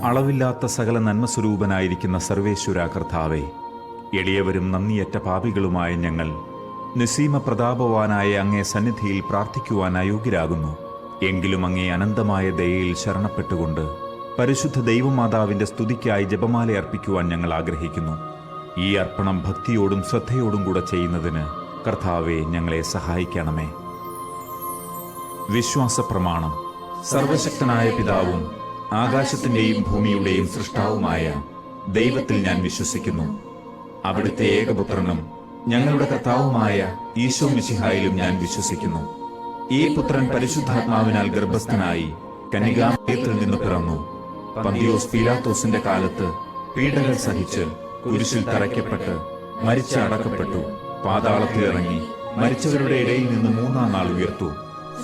അളവില്ലാത്ത സകല നന്മസ്വരൂപനായിരിക്കുന്ന സർവേശ്വര കർത്താവേ, എളിയവരും നന്ദിയറ്റ പാപികളുമായ ഞങ്ങൾ നിസ്സീമ പ്രതാപവാനായ അങ്ങേ സന്നിധിയിൽ പ്രാർത്ഥിക്കുവാൻ അയോഗ്യരാകുന്നു. എങ്കിലും അങ്ങേ അനന്തമായ ദയയിൽ ശരണപ്പെട്ടുകൊണ്ട് പരിശുദ്ധ ദൈവമാതാവിന്റെ സ്തുതിക്കായി ജപമാല അർപ്പിക്കുവാൻ ഞങ്ങൾ ആഗ്രഹിക്കുന്നു. ഈ അർപ്പണം ഭക്തിയോടും ശ്രദ്ധയോടും കൂടെ ചെയ്യുന്നതിന് കർത്താവെ ഞങ്ങളെ സഹായിക്കണമേ. വിശ്വാസ പ്രമാണം. സർവശക്തനായ പിതാവും ആകാശത്തിന്റെയും ഭൂമിയുടെയും സൃഷ്ടാവുമായ ദൈവത്തിൽ ഞാൻ വിശ്വസിക്കുന്നു. അവിടുത്തെ ഏകപുത്രനും ഞങ്ങളുടെ കർത്താവുമായ ഈശോ മിശിഹായിലും ഞാൻ വിശ്വസിക്കുന്നു. ഈ പുത്രൻ പരിശുദ്ധാത്മാവിനാൽ ഗർഭസ്ഥനായി കന്യകാമറിയത്തിൽ നിന്ന് പിറന്നു. പന്തിയോസ് പീലാത്തോസിന്റെ കാലത്ത് പീഡകൾ സഹിച്ച് കുരിശിൽ തറയ്ക്കപ്പെട്ട് മരിച്ച് അടക്കപ്പെട്ടു. പാതാളത്തിലിറങ്ങി മരിച്ചവരുടെ ഇടയിൽ നിന്ന് മൂന്നാം നാൾ ഉയർത്തു.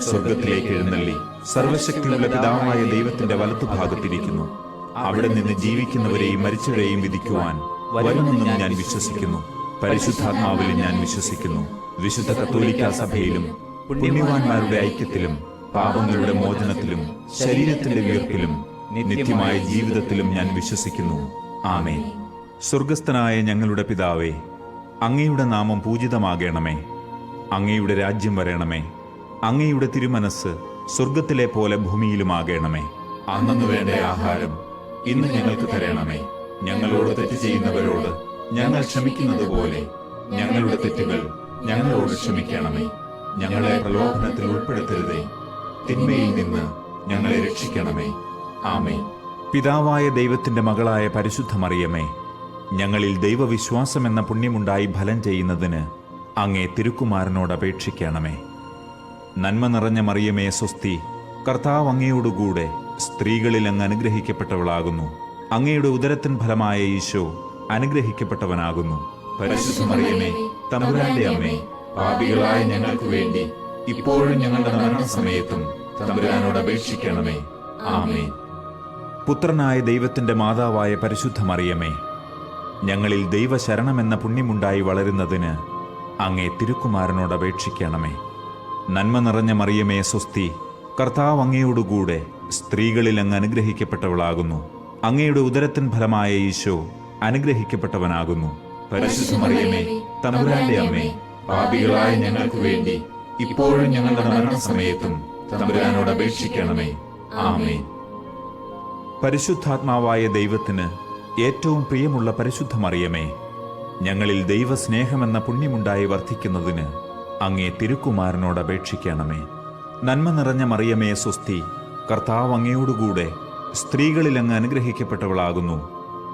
സ്വർഗത്തിലേക്ക് എഴുന്നള്ളി സർവശക്തിയുള്ള പിതാവായ ദൈവത്തിന്റെ വലത്തുഭാഗത്തിരിക്കുന്നു. അവിടെ നിന്ന് ജീവിക്കുന്നവരെയും മരിച്ചവരെയും വിധിക്കുവാൻ വരുമെന്നും ഞാൻ വിശ്വസിക്കുന്നു. പരിശുദ്ധാത്മാവിലും ഞാൻ വിശ്വസിക്കുന്നു. വിശുദ്ധ കത്തോലിക്കാ സഭയിലും പുണ്യവാന്മാരുടെ ഐക്യത്തിലും പാപങ്ങളുടെ മോചനത്തിലും ശരീരത്തിന്റെ ഉയർപ്പിലും നിത്യമായ ജീവിതത്തിലും ഞാൻ വിശ്വസിക്കുന്നു. ആമേൻ. സ്വർഗസ്ഥനായ ഞങ്ങളുടെ പിതാവേ, അങ്ങയുടെ നാമം പൂജിതമാകണമേ. അങ്ങയുടെ രാജ്യം വരണമേ. അങ്ങയുടെ തിരുമനസ് സ്വർഗത്തിലെ പോലെ ഭൂമിയിലുമാകണമേ. അന്നന്ന് വേണ്ട ആഹാരം ഇന്ന് ഞങ്ങൾക്ക് തരണമേ. ഞങ്ങളോട് തെറ്റ് ചെയ്യുന്നവരോട് ഞങ്ങൾ ക്ഷമിക്കുന്നത് പോലെ ഞങ്ങളുടെ തെറ്റുകൾ ഞങ്ങളോട് ക്ഷമിക്കണമേ. ഞങ്ങളെ പ്രലോഭനത്തിൽ ഉൾപ്പെടുത്തരുതേ, തിന്മയിൽ നിന്ന് ഞങ്ങളെ രക്ഷിക്കണമേ. ആമേൻ. പിതാവായ ദൈവത്തിന്റെ മകളായ പരിശുദ്ധ മറിയമേ, ഞങ്ങളിൽ ദൈവവിശ്വാസം എന്ന പുണ്യമുണ്ടായി ഫലം ചെയ്യുന്നതിന് അങ്ങേ തിരുക്കുമാരനോട് അപേക്ഷിക്കണമേ. നന്മ നിറഞ്ഞ മറിയമേ സ്വസ്തി, കർത്താവ് അങ്ങയോടുകൂടെ സ്ത്രീകളിൽ അങ്ങ് അനുഗ്രഹിക്കപ്പെട്ടവളാകുന്നു. അങ്ങയുടെ ഉദരത്തിൻ ഫലമായ ഈശോ അനുഗ്രഹിക്കപ്പെട്ടവനാകുന്നു. പരിശുദ്ധ മറിയമേ, തമ്പുരാന്റെ അമ്മേ, പാപികളായ ഞങ്ങൾക്ക് വേണ്ടി ഇപ്പോഴും ഞങ്ങളുടെ മരണസമയത്തും തമ്പുരാനോട് അപേക്ഷിക്കണമേ. ആമേൻ. പുത്രനായ ദൈവത്തിന്റെ മാതാവായ പരിശുദ്ധ മറിയമേ, ഞങ്ങളിൽ ദൈവശരണമെന്ന പുണ്യമുണ്ടായി വളരുന്നതിന് അങ്ങേ തിരുക്കുമാരനോട് അപേക്ഷിക്കണമേ. നന്മ നിറഞ്ഞ മറിയമേ സ്വസ്തി, കർത്താവ് അങ്ങയോടുകൂടെ സ്ത്രീകളിൽ അങ്ങ് അനുഗ്രഹിക്കപ്പെട്ടവളാകുന്നു. അങ്ങയുടെ ഉദരത്തിൻ ഫലമായ ഈശോ അനുഗ്രഹിക്കപ്പെട്ടവനാകുന്നു. പരിശുദ്ധ മറിയമേ, തമ്പുരാന്റെ അമ്മേ, പാപികളായ ഞങ്ങൾക്ക് വേണ്ടി ഇപ്പോഴും ഞങ്ങളുടെ മരണസമയത്തും തമ്പുരാനോട് അപേക്ഷിക്കണമേ. ആമേൻ. പരിശുദ്ധാത്മാവായ ദൈവത്തിന് ഏറ്റവും പ്രിയമുള്ള പരിശുദ്ധ മറിയമേ, ഞങ്ങളിൽ ദൈവസ്നേഹമെന്ന പുണ്യമുണ്ടായി വർദ്ധിക്കുന്നതിന് അങ്ങേ തിരുക്കുമാരനോട് അപേക്ഷിക്കണമേ. നന്മ നിറഞ്ഞ മറിയമേ സ്വസ്തി, കർത്താവ് അങ്ങയോടുകൂടെ സ്ത്രീകളിൽ അങ്ങ് അനുഗ്രഹിക്കപ്പെട്ടവളാകുന്നു.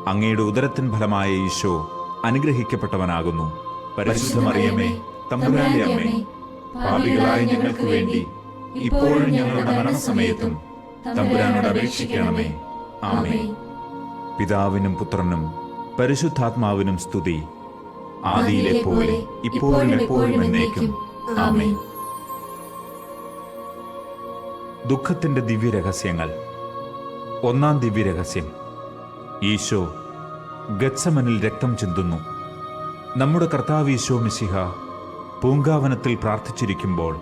അങ്ങയുടെ ഉദരത്തിൻ ഫലമായ ഈശോ അനുഗ്രഹിക്കപ്പെട്ടവനാകുന്നു. പരിശുദ്ധ മറിയമേ, തമ്പുരാന്റെ അമ്മേ, പാപികളായ ഞങ്ങൾക്ക് വേണ്ടി ഇപ്പോഴും ഞങ്ങളുടെ മരണസമയത്തും തമ്പുരാനോട് അപേക്ഷിക്കണമേ. ആമേൻ. പിതാവിനും പുത്രനും പരിശുദ്ധാത്മാവിനും സ്തുതി, ആദിയിലെ പോലെ ഇപ്പോഴും എപ്പോഴും എന്നേക്കും. ആമേൻ. ദുഃഖത്തിന്റെ ദിവ്യരഹസ്യങ്ങൾ. ഒന്നാം ദിവ്യരഹസ്യം. ഈശോ ഗത്സമനിൽ രക്തം ചിന്തുന്നു. നമ്മുടെ കർത്താവ് ഈശോ മിശിഹ പൂങ്കാവനത്തിൽ പ്രാർത്ഥിച്ചിരിക്കുമ്പോൾ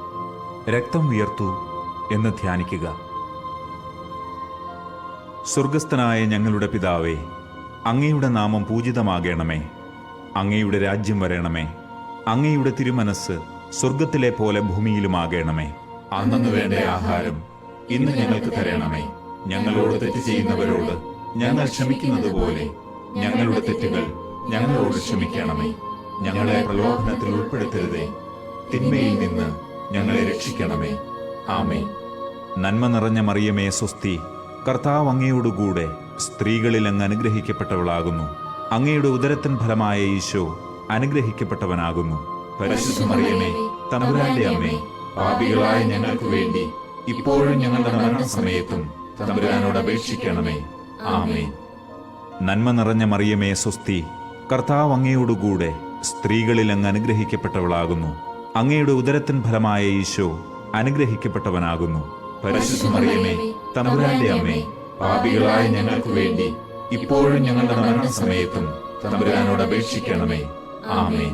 രക്തം വിയർത്തു എന്ന് ധ്യാനിക്കുക. സ്വർഗസ്ഥനായ ഞങ്ങളുടെ പിതാവേ, അങ്ങയുടെ നാമം പൂജിതമാകണമേ. അങ്ങയുടെ രാജ്യം വരണമേ. അങ്ങയുടെ തിരുമനസ് സ്വർഗത്തിലെ പോലെ ഭൂമിയിലുമാകണമേ. അന്നന്ന് വേണ്ട ആഹാരം ഇന്ന് ഞങ്ങൾക്ക് തരണമേ. ഞങ്ങളോട് തെറ്റ് ചെയ്യുന്നവരോട് ഞങ്ങൾ ക്ഷമിക്കുന്നത് പോലെ ഞങ്ങളുടെ തെറ്റുകൾ ഞങ്ങളോട് ക്ഷമിക്കണമേ. ഞങ്ങളെ പ്രലോഭനത്തിൽ ഉൾപ്പെടുത്തരുതേ, തിന്മയിൽ നിന്ന് ഞങ്ങളെ രക്ഷിക്കണമേ. ആമേൻ. നന്മ നിറഞ്ഞ മറിയമേ സ്വസ്തി, കർത്താവ് അങ്ങയോടുകൂടെ സ്ത്രീകളിൽ അങ്ങ് അനുഗ്രഹിക്കപ്പെട്ടവളാകുന്നു. അങ്ങയുടെ ഉദരത്തിൻ ഫലമായ ഈശോ അനുഗ്രഹിക്കപ്പെട്ടവനാകുന്നു. പരിശുദ്ധ മറിയമേ, തമ്പുരാന്റെ അമ്മേ, പാപികളായ ഞങ്ങൾക്ക് വേണ്ടി ഇപ്പോഴും ഞങ്ങളുടെ മരണസമയത്തും തമ്പുരാനോട് അപേക്ഷിക്കണമേ. ആമേൻ. നന്മ നിറഞ്ഞ മറിയമേ സ്വസ്തി, കർത്താവ് അങ്ങയോടുകൂടെ സ്ത്രീകളിൽ അങ്ങ് അനുഗ്രഹിക്കപ്പെട്ടവളാകുന്നു. അങ്ങയുടെ ഉദരത്തിൻ ഫലമായ ഈശോ അനുഗ്രഹിക്കപ്പെട്ടവനാകുന്നു. പരിശുദ്ധ മറിയമേ, തമ്പുരാന്റെ അമ്മേ, പാപികളായ ഞങ്ങൾക്ക് വേണ്ടി ഇപ്പോഴും ഞങ്ങളുടെ മരണസമയത്തും തമ്പുരാനോട് അപേക്ഷിക്കണമേ. ആമേൻ.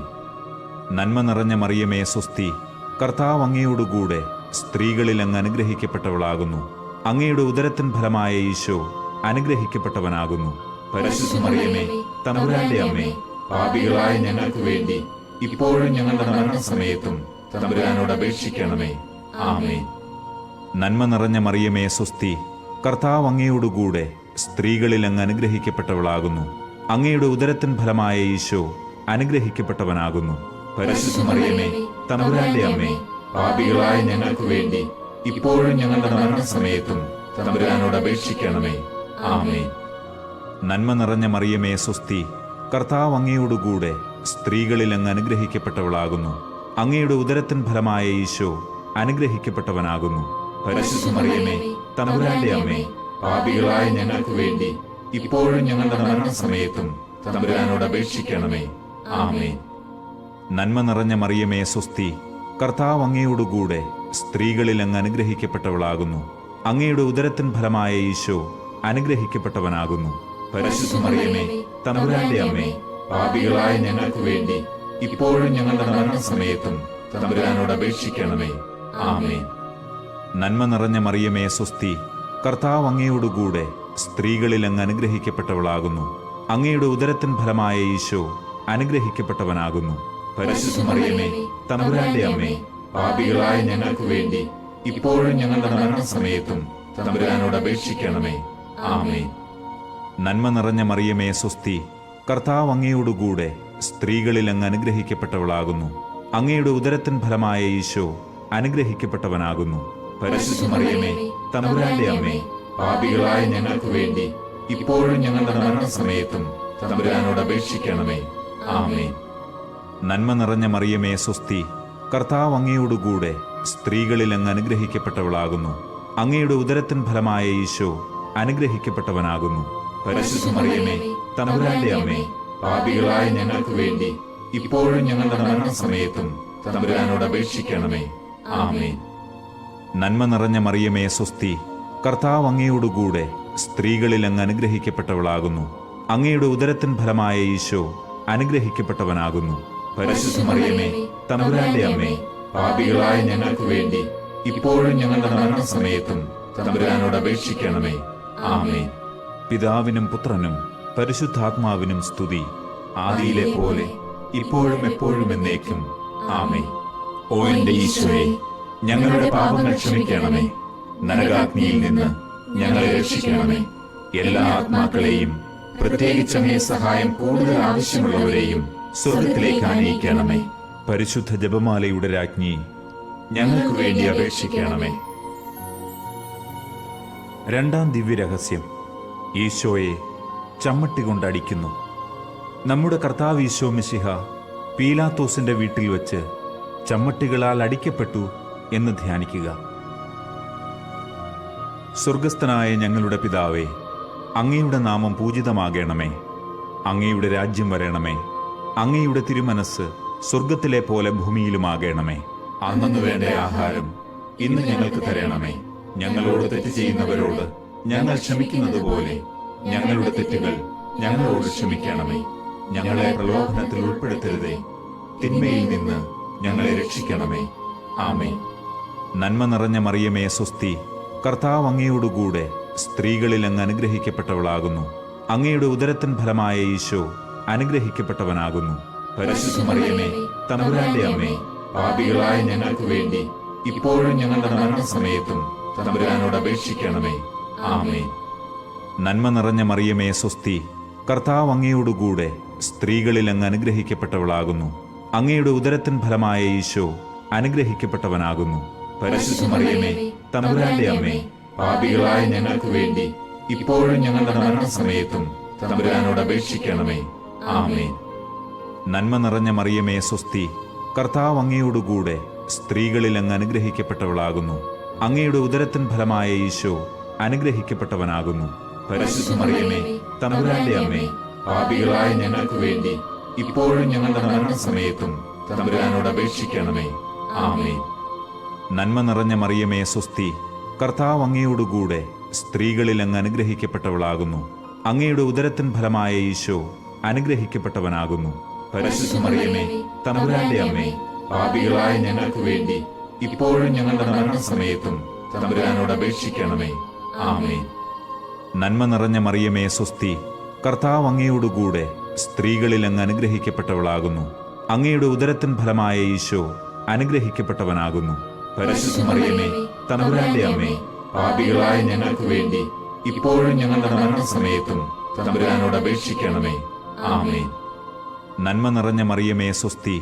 നന്മ നിറഞ്ഞ മറിയമേ സ്വസ്തി, കർത്താവ് അങ്ങയോടുകൂടെ സ്ത്രീകളിൽ അങ്ങ് അനുഗ്രഹിക്കപ്പെട്ടവളാകുന്നു. അങ്ങയുടെ ഉദരത്തിൻ ഫലമായ ഈശോ അനുഗ്രഹിക്കപ്പെട്ടവനാകുന്നു. പരിശുദ്ധ മറിയമേ, തമ്പുരാന്റെ അമ്മേ, പാപികളായ ഞങ്ങൾക്ക് വേണ്ടി ഇപ്പോഴും ഞങ്ങളുടെ മരണസമയത്തും തമ്പുരാനോട് അപേക്ഷിക്കണമേ. ആമേൻ. നന്മ നിറഞ്ഞ മറിയമേ, സ്വസ്തി. കർത്താവ് അങ്ങയോടുകൂടെ സ്ത്രീകളിൽ അങ്ങ് അനുഗ്രഹിക്കപ്പെട്ടവളാകുന്നു. അങ്ങയുടെ ഉദരത്തിൻ ഫലമായ ഈശോ അനുഗ്രഹിക്കപ്പെട്ടവനാകുന്നു. പരിശുദ്ധ മറിയമേ, തമ്പുരാന്റെ അമ്മേ, പാപികളായ ഞങ്ങൾക്ക് വേണ്ടി ഇപ്പോഴും ഞങ്ങളുടെ മരണസമയത്തും തമ്പുരാനോട് അപേക്ഷിക്കണമേ. ആമേൻ. നന്മ നിറഞ്ഞ മറിയമേ, സ്വസ്തി. കർത്താവ് അങ്ങയോടുകൂടെ സ്ത്രീകളിൽ അങ്ങ് അനുഗ്രഹിക്കപ്പെട്ടവളാകുന്നു. അങ്ങയുടെ ഉദരത്തിൻ ഫലമായ ഈശോ അനുഗ്രഹിക്കപ്പെട്ടവനാകുന്നു. പരിശുദ്ധ മറിയമേ, തമ്പുരാന്റെ അമ്മേ, പാപികളായ ഞങ്ങൾക്ക് വേണ്ടി ഇപ്പോഴും ഞങ്ങളുടെ മരണസമയത്തും തമ്പുരാനോട് അപേക്ഷിക്കണമേ. ആമേൻ. നന്മ നിറഞ്ഞ മറിയമേ, സ്വസ്തി. കർത്താവ് അങ്ങയോടുകൂടെ സ്ത്രീകളിൽ അങ്ങ് അനുഗ്രഹിക്കപ്പെട്ടവളാകുന്നു. അങ്ങയുടെ ഉദരത്തിൻ ഫലമായ ഈശോ അനുഗ്രഹിക്കപ്പെട്ടവനാകുന്നു. പരിശുദ്ധ മറിയമേ, തമ്പുരാന്റെ അമ്മേ, പാപികളായ ഞങ്ങൾക്ക് വേണ്ടി ഇപ്പോഴും ഞങ്ങളുടെ മരണസമയത്തും തമ്പുരാനോട് അപേക്ഷിക്കണമേ. ആമേൻ. നന്മ നിറഞ്ഞ മറിയമേ, സ്വസ്തി. കർത്താവ് അങ്ങയോടുകൂടെ സ്ത്രീകളിൽ അങ്ങ് അനുഗ്രഹിക്കപ്പെട്ടവളാകുന്നു. അങ്ങയുടെ ഉദരത്തിൻ ഫലമായ ഈശോ അനുഗ്രഹിക്കപ്പെട്ടവനാകുന്നു. പരിശുദ്ധ മറിയമേ, തമ്പുരാന്റെ അമ്മേ, പാപികളായ ഞങ്ങൾക്ക് വേണ്ടി ഇപ്പോഴും ഞങ്ങളുടെ മരണസമയത്തും തമ്പുരാനോട് അപേക്ഷിക്കണമേ. ആമേൻ. നന്മ നിറഞ്ഞ മറിയമേ, സ്വസ്തി. കർത്താവ് അങ്ങയോടുകൂടെ സ്ത്രീകളിൽ അങ്ങ് അനുഗ്രഹിക്കപ്പെട്ടവളാകുന്നു. അങ്ങയുടെ ഉദരത്തിൻ ഫലമായ ഈശോ അനുഗ്രഹിക്കപ്പെട്ടവനാകുന്നു. പരിശുദ്ധ മറിയമേ, തമ്പുരാന്റെ അമ്മേ, പാപികളായ ഞങ്ങൾക്ക് വേണ്ടി ഇപ്പോഴും ഞങ്ങളുടെ മരണസമയത്തും തമ്പുരാനോട് അപേക്ഷിക്കണമേ. ആമേൻ. നന്മ നിറഞ്ഞ മറിയമേ, സ്വസ്തി. കർത്താവ് അങ്ങയോടുകൂടെ സ്ത്രീകളിൽ അങ്ങ് അനുഗ്രഹിക്കപ്പെട്ടവളാകുന്നു. അങ്ങയുടെ ഉദരത്തിൻ ഫലമായ ഈശോ അനുഗ്രഹിക്കപ്പെട്ടവനാകുന്നു. പരിശുദ്ധ മറിയമേ, തമ്പുരാന്റെ അമ്മേ, പാപികളായ ഞങ്ങൾക്ക് വേണ്ടി ഇപ്പോഴും ഞങ്ങളുടെ മരണസമയത്തും തമ്പുരാനോട് അപേക്ഷിക്കണമേ. ആമേൻ. നന്മ നിറഞ്ഞ മറിയമേ, സ്വസ്തി. കർത്താവ് അങ്ങയോടുകൂടെ സ്ത്രീകളിൽ അങ്ങ് അനുഗ്രഹിക്കപ്പെട്ടവളാകുന്നു. അങ്ങയുടെ ഉദരത്തിൻ ഫലമായ ഈശോ അനുഗ്രഹിക്കപ്പെട്ടവനാകുന്നു. പരിശുദ്ധ മറിയമേ, തമ്പുരാന്റെ അമ്മേ, പാപികളായ ഞങ്ങൾക്ക് വേണ്ടി ഇപ്പോഴും ഞങ്ങളുടെ മരണസമയത്തും തമ്പുരാനോട് അപേക്ഷിക്കണമേ. ആമേൻ. പിതാവിനും പുത്രനും പരിശുദ്ധാത്മാവിനും സ്തുതി. ആദിയിലെ പോലെ ഇപ്പോഴും എപ്പോഴും എന്നേക്കും. ആമേൻ. ഓ എന്റെ ഈശോയെ, ഞങ്ങളുടെ പാപങ്ങൾ ക്ഷമിക്കണമേ. നരകാഗ്നിയിൽ നിന്ന് ഞങ്ങളെ രക്ഷിക്കണമേ. എല്ലാ ആത്മാക്കളെയും, പ്രത്യേകിച്ച് അങ്ങേ സഹായം കൂടുതൽ ആവശ്യമുള്ളവരെയും സ്വർഗത്തിലേക്ക് ആനയിക്കണമേ. പരിശുദ്ധ ജപമാലയുടെ രാജ്ഞി, ഞങ്ങൾക്ക് വേണ്ടി അപേക്ഷിക്കണമേ. രണ്ടാം ദിവ്യരഹസ്യം, ഈശോയെ ചമ്മട്ടി കൊണ്ടടിക്കുന്നു. നമ്മുടെ കർത്താവ് ഈശോ മിശിഹ പീലാത്തോസിന്റെ വീട്ടിൽ വെച്ച് ചമ്മട്ടികളാൽ അടിക്കപ്പെട്ടു എന്ന് ധ്യാനിക്കുക. സ്വർഗസ്ഥനായ ഞങ്ങളുടെ പിതാവേ, അങ്ങയുടെ നാമം പൂജിതമാകണമേ. അങ്ങയുടെ രാജ്യം വരണമേ. അങ്ങയുടെ തിരുമനസ് സ്വർഗത്തിലെ പോലെ ഭൂമിയിലുമാകണമേ. അന്നു വേണ്ട ആഹാരം ഇന്ന് ഞങ്ങൾക്ക് തരണമേ. ഞങ്ങളോട് തെറ്റ് ചെയ്യുന്നവരോട് ഞങ്ങൾ ക്ഷമിക്കുന്നത് പോലെ ഞങ്ങളുടെ തെറ്റുകൾ ഞങ്ങളോട് ക്ഷമിക്കണമേ. ഞങ്ങളെ പ്രലോഭനത്തിൽ ഉൾപ്പെടുത്തരുതേ, തിന്മയിൽ നിന്ന് ഞങ്ങളെ രക്ഷിക്കണമേ. ആമേൻ. നന്മ നിറഞ്ഞ മറിയമേ, സ്വസ്തി. കർത്താവ് അങ്ങയോടുകൂടെ സ്ത്രീകളിൽ അങ്ങ് അനുഗ്രഹിക്കപ്പെട്ടവളാകുന്നു. അങ്ങയുടെ ഉദരത്തിൻ ഫലമായ ഈശോ അനുഗ്രഹിക്കപ്പെട്ടവനാകുന്നു. പരിശുദ്ധ മറിയമേ, തമ്പുരാന്റെ അമ്മേ, പാപികളായ ഞങ്ങൾക്ക് വേണ്ടി ഇപ്പോഴും ഞങ്ങളുടെ മരണസമയത്തും തമ്പുരാനോട് അപേക്ഷിക്കണമേ. ആമേൻ. നന്മ നിറഞ്ഞ മറിയമേ, സ്വസ്തി. കർത്താവ് അങ്ങയോടുകൂടെ സ്ത്രീകളിൽ അങ്ങ് അനുഗ്രഹിക്കപ്പെട്ടവളാകുന്നു. അങ്ങയുടെ ഉദരത്തിൻ ഫലമായ ഈശോ അനുഗ്രഹിക്കപ്പെട്ടവനാകുന്നു. പരിശുദ്ധ മറിയമേ, തമ്പുരാന്റെ അമ്മേ, പാപികളായ ഞങ്ങൾക്ക് വേണ്ടി ഇപ്പോഴും ഞങ്ങളുടെ മരണസമയത്തും തമ്പുരാനോട് അപേക്ഷിക്കണമേ. ആമേൻ. നന്മ നിറഞ്ഞ മറിയമേ, സ്വസ്തി. കർത്താവ് അങ്ങയോടുകൂടെ സ്ത്രീകളിൽ അങ്ങ് അനുഗ്രഹിക്കപ്പെട്ടവളാകുന്നു. അങ്ങയുടെ ഉദരത്തിൻ ഫലമായ ഈശോ അനുഗ്രഹിക്കപ്പെട്ടവനാകുന്നു. പരിശുദ്ധ മറിയമേ, തമ്പുരാന്റെ അമ്മേ, പാപികളായ ഞങ്ങൾക്ക് വേണ്ടി ഇപ്പോഴും ഞങ്ങളുടെ മരണസമയത്തും തമ്പുരാനോട് അപേക്ഷിക്കണമേ. ആമേൻ. നന്മ നിറഞ്ഞ മറിയമേ, സ്വസ്തി. കർത്താവ് അങ്ങയോടുകൂടെ സ്ത്രീകളിൽ അങ്ങ് അനുഗ്രഹിക്കപ്പെട്ടവളാകുന്നു. അങ്ങയുടെ ഉദരത്തിൻ ഫലമായ ഈശോ അനുഗ്രഹിക്കപ്പെട്ടവനാകുന്നു. പരിശുദ്ധ മറിയമേ, തമ്പുരാന്റെ അമ്മേ, പാപികളായ ഞങ്ങൾക്ക് വേണ്ടി ഇപ്പോഴും ഞങ്ങളുടെ മരണസമയത്തും തമ്പുരാനോട് അപേക്ഷിക്കണമേ. ആമേൻ. നന്മ നിറഞ്ഞ മറിയമേ സ്വസ്തി, കർത്താവ് അങ്ങയോടുകൂടെ സ്ത്രീകളിൽ അങ്ങ് അനുഗ്രഹിക്കപ്പെട്ടവളാകുന്നു. അങ്ങയുടെ ഉദരത്തിൻ ഫലമായ ഈശോ അനുഗ്രഹിക്കപ്പെട്ടവനാകുന്നു. പരിശുദ്ധ മറിയമേ, തമ്പുരാന്റെ അമ്മേ, പാപികളായ ഞങ്ങൾക്ക് വേണ്ടി ഇപ്പോഴും ഞങ്ങളുടെ മരണസമയത്തും തമ്പുരാനോട് അപേക്ഷിക്കണമേ. ആമേൻ. നന്മ നിറഞ്ഞ മറിയമേ സ്വസ്തി,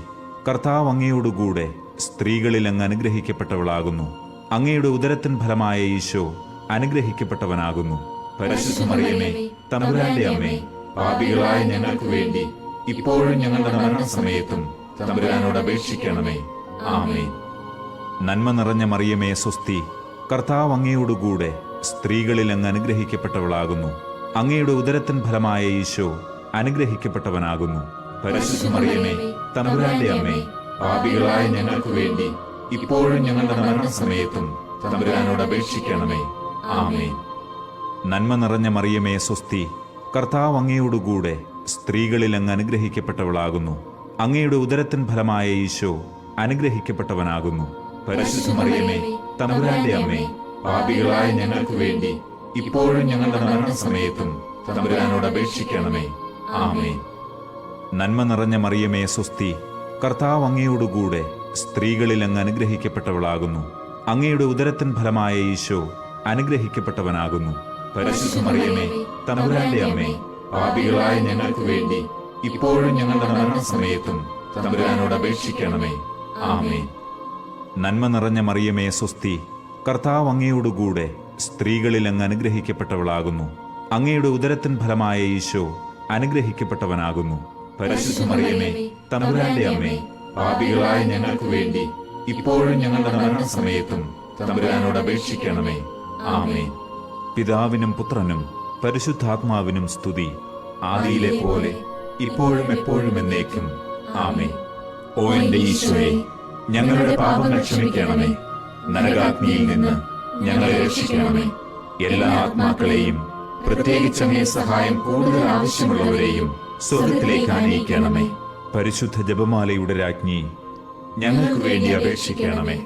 കർത്താവ് അങ്ങയോടുകൂടെ സ്ത്രീകളിൽ അങ്ങ് അനുഗ്രഹിക്കപ്പെട്ടവളാകുന്നു. അങ്ങയുടെ ഉദരത്തിൻ ഫലമായ ഈശോ അനുഗ്രഹിക്കപ്പെട്ടവനാകുന്നു. പരിശുദ്ധ മറിയമേ, തമ്പുരാന്റെ അമ്മേ, പാപികളായ ഞങ്ങൾക്ക് വേണ്ടി ഇപ്പോഴും ഞങ്ങളുടെ മരണസമയത്തും തമ്പുരാനോട് അപേക്ഷിക്കണമേ. ആമേൻ. നന്മ നിറഞ്ഞ മറിയമേ സ്വസ്തി, കർത്താവ് അങ്ങയോടുകൂടെ സ്ത്രീകളിൽ അങ്ങ് അനുഗ്രഹിക്കപ്പെട്ടവളാകുന്നു. അങ്ങയുടെ ഉദരത്തിൻ ഫലമായ ഈശോ അനുഗ്രഹിക്കപ്പെട്ടവനാകുന്നു. പരിശുദ്ധ മറിയമേ, തമ്പുരാന്റെ അമ്മേ, പാപികളായ ഞങ്ങൾക്ക് വേണ്ടി ഇപ്പോഴും ഞങ്ങളുടെ മരണസമയത്തും തമ്പുരാനോട് അപേക്ഷിക്കണമേ. ആമേൻ. നന്മ നിറഞ്ഞ മറിയമേ സ്വസ്തി, കർത്താവ് അങ്ങയോടുകൂടെ സ്ത്രീകളിൽ അങ്ങ് അനുഗ്രഹിക്കപ്പെട്ടവളാകുന്നു. അങ്ങയുടെ ഉദരത്തിൻ ഫലമായ ഈശോ അനുഗ്രഹിക്കപ്പെട്ടവനാകുന്നു. പരിശുദ്ധ മറിയമേ, തമ്പുരാന്റെ അമ്മേ, പാപികളായ ഞങ്ങൾക്ക് വേണ്ടി ഇപ്പോഴും ഞങ്ങളുടെ മരണസമയത്തും തമ്പുരാനോട് അപേക്ഷിക്കണമേ. ആമേൻ. നന്മ നിറഞ്ഞ മറിയമേ സ്വസ്തി, കർത്താവ് അങ്ങയോടുകൂടെ സ്ത്രീകളിൽ അങ്ങ് അനുഗ്രഹിക്കപ്പെട്ടവളാകുന്നു. അങ്ങയുടെ ഉദരത്തിൻ ഫലമായ ഈശോ അനുഗ്രഹിക്കപ്പെട്ടവനാകുന്നു. പരിശുദ്ധ മറിയമേ, തമ്പുരാന്റെ അമ്മേ, പാപികളായ ഞങ്ങൾക്ക് വേണ്ടി ഇപ്പോഴും ഞങ്ങളുടെ മരണസമയത്തും തമ്പുരാനോട് അപേക്ഷിക്കണമേ. ആമേൻ. നന്മ നിറഞ്ഞ മറിയമേ സ്വസ്തി, കർത്താവ് അങ്ങയോടുകൂടെ സ്ത്രീകളിൽ അങ്ങ് അനുഗ്രഹിക്കപ്പെട്ടവളാകുന്നു. അങ്ങയുടെ ഉദരത്തിൻ ഫലമായ ഈശോ അനുഗ്രഹിക്കപ്പെട്ടവനാകുന്നു. പരിശുദ്ധ മറിയമേ, തമ്പുരാന്റെ അമ്മേ, പാപികളായ ഞങ്ങൾക്ക് വേണ്ടി ഇപ്പോഴും ഞങ്ങളുടെ മരണസമയത്തും തമ്പുരാനോട് അപേക്ഷിക്കണമേ. ആമേൻ. പിതാവിനും പുത്രനും പരിശുദ്ധാത്മാവിനും സ്തുതി, ആദിയിലെ പോലെ ഇപ്പോഴും എപ്പോഴും എന്നേക്കും. ആമേൻ. ഓ എന്റെ ഈശോയെ, ഞങ്ങളുടെ പാപങ്ങൾ ക്ഷമിക്കണമേ. നരകാഗ്നിയിൽ നിന്ന് ഞങ്ങളെ രക്ഷിക്കണമേ. എല്ലാ ആത്മാക്കളെയും, പ്രത്യേകിച്ച് അങ്ങേ സഹായം കൂടുതൽ ആവശ്യമുള്ളവരെയും സ്വർഗ്ഗത്തിലേക്ക് ആനയിക്കണമേ. പരിശുദ്ധ ജപമാലയുടെ രാജ്ഞി, ഞങ്ങൾക്ക് വേണ്ടി അപേക്ഷിക്കണമേ.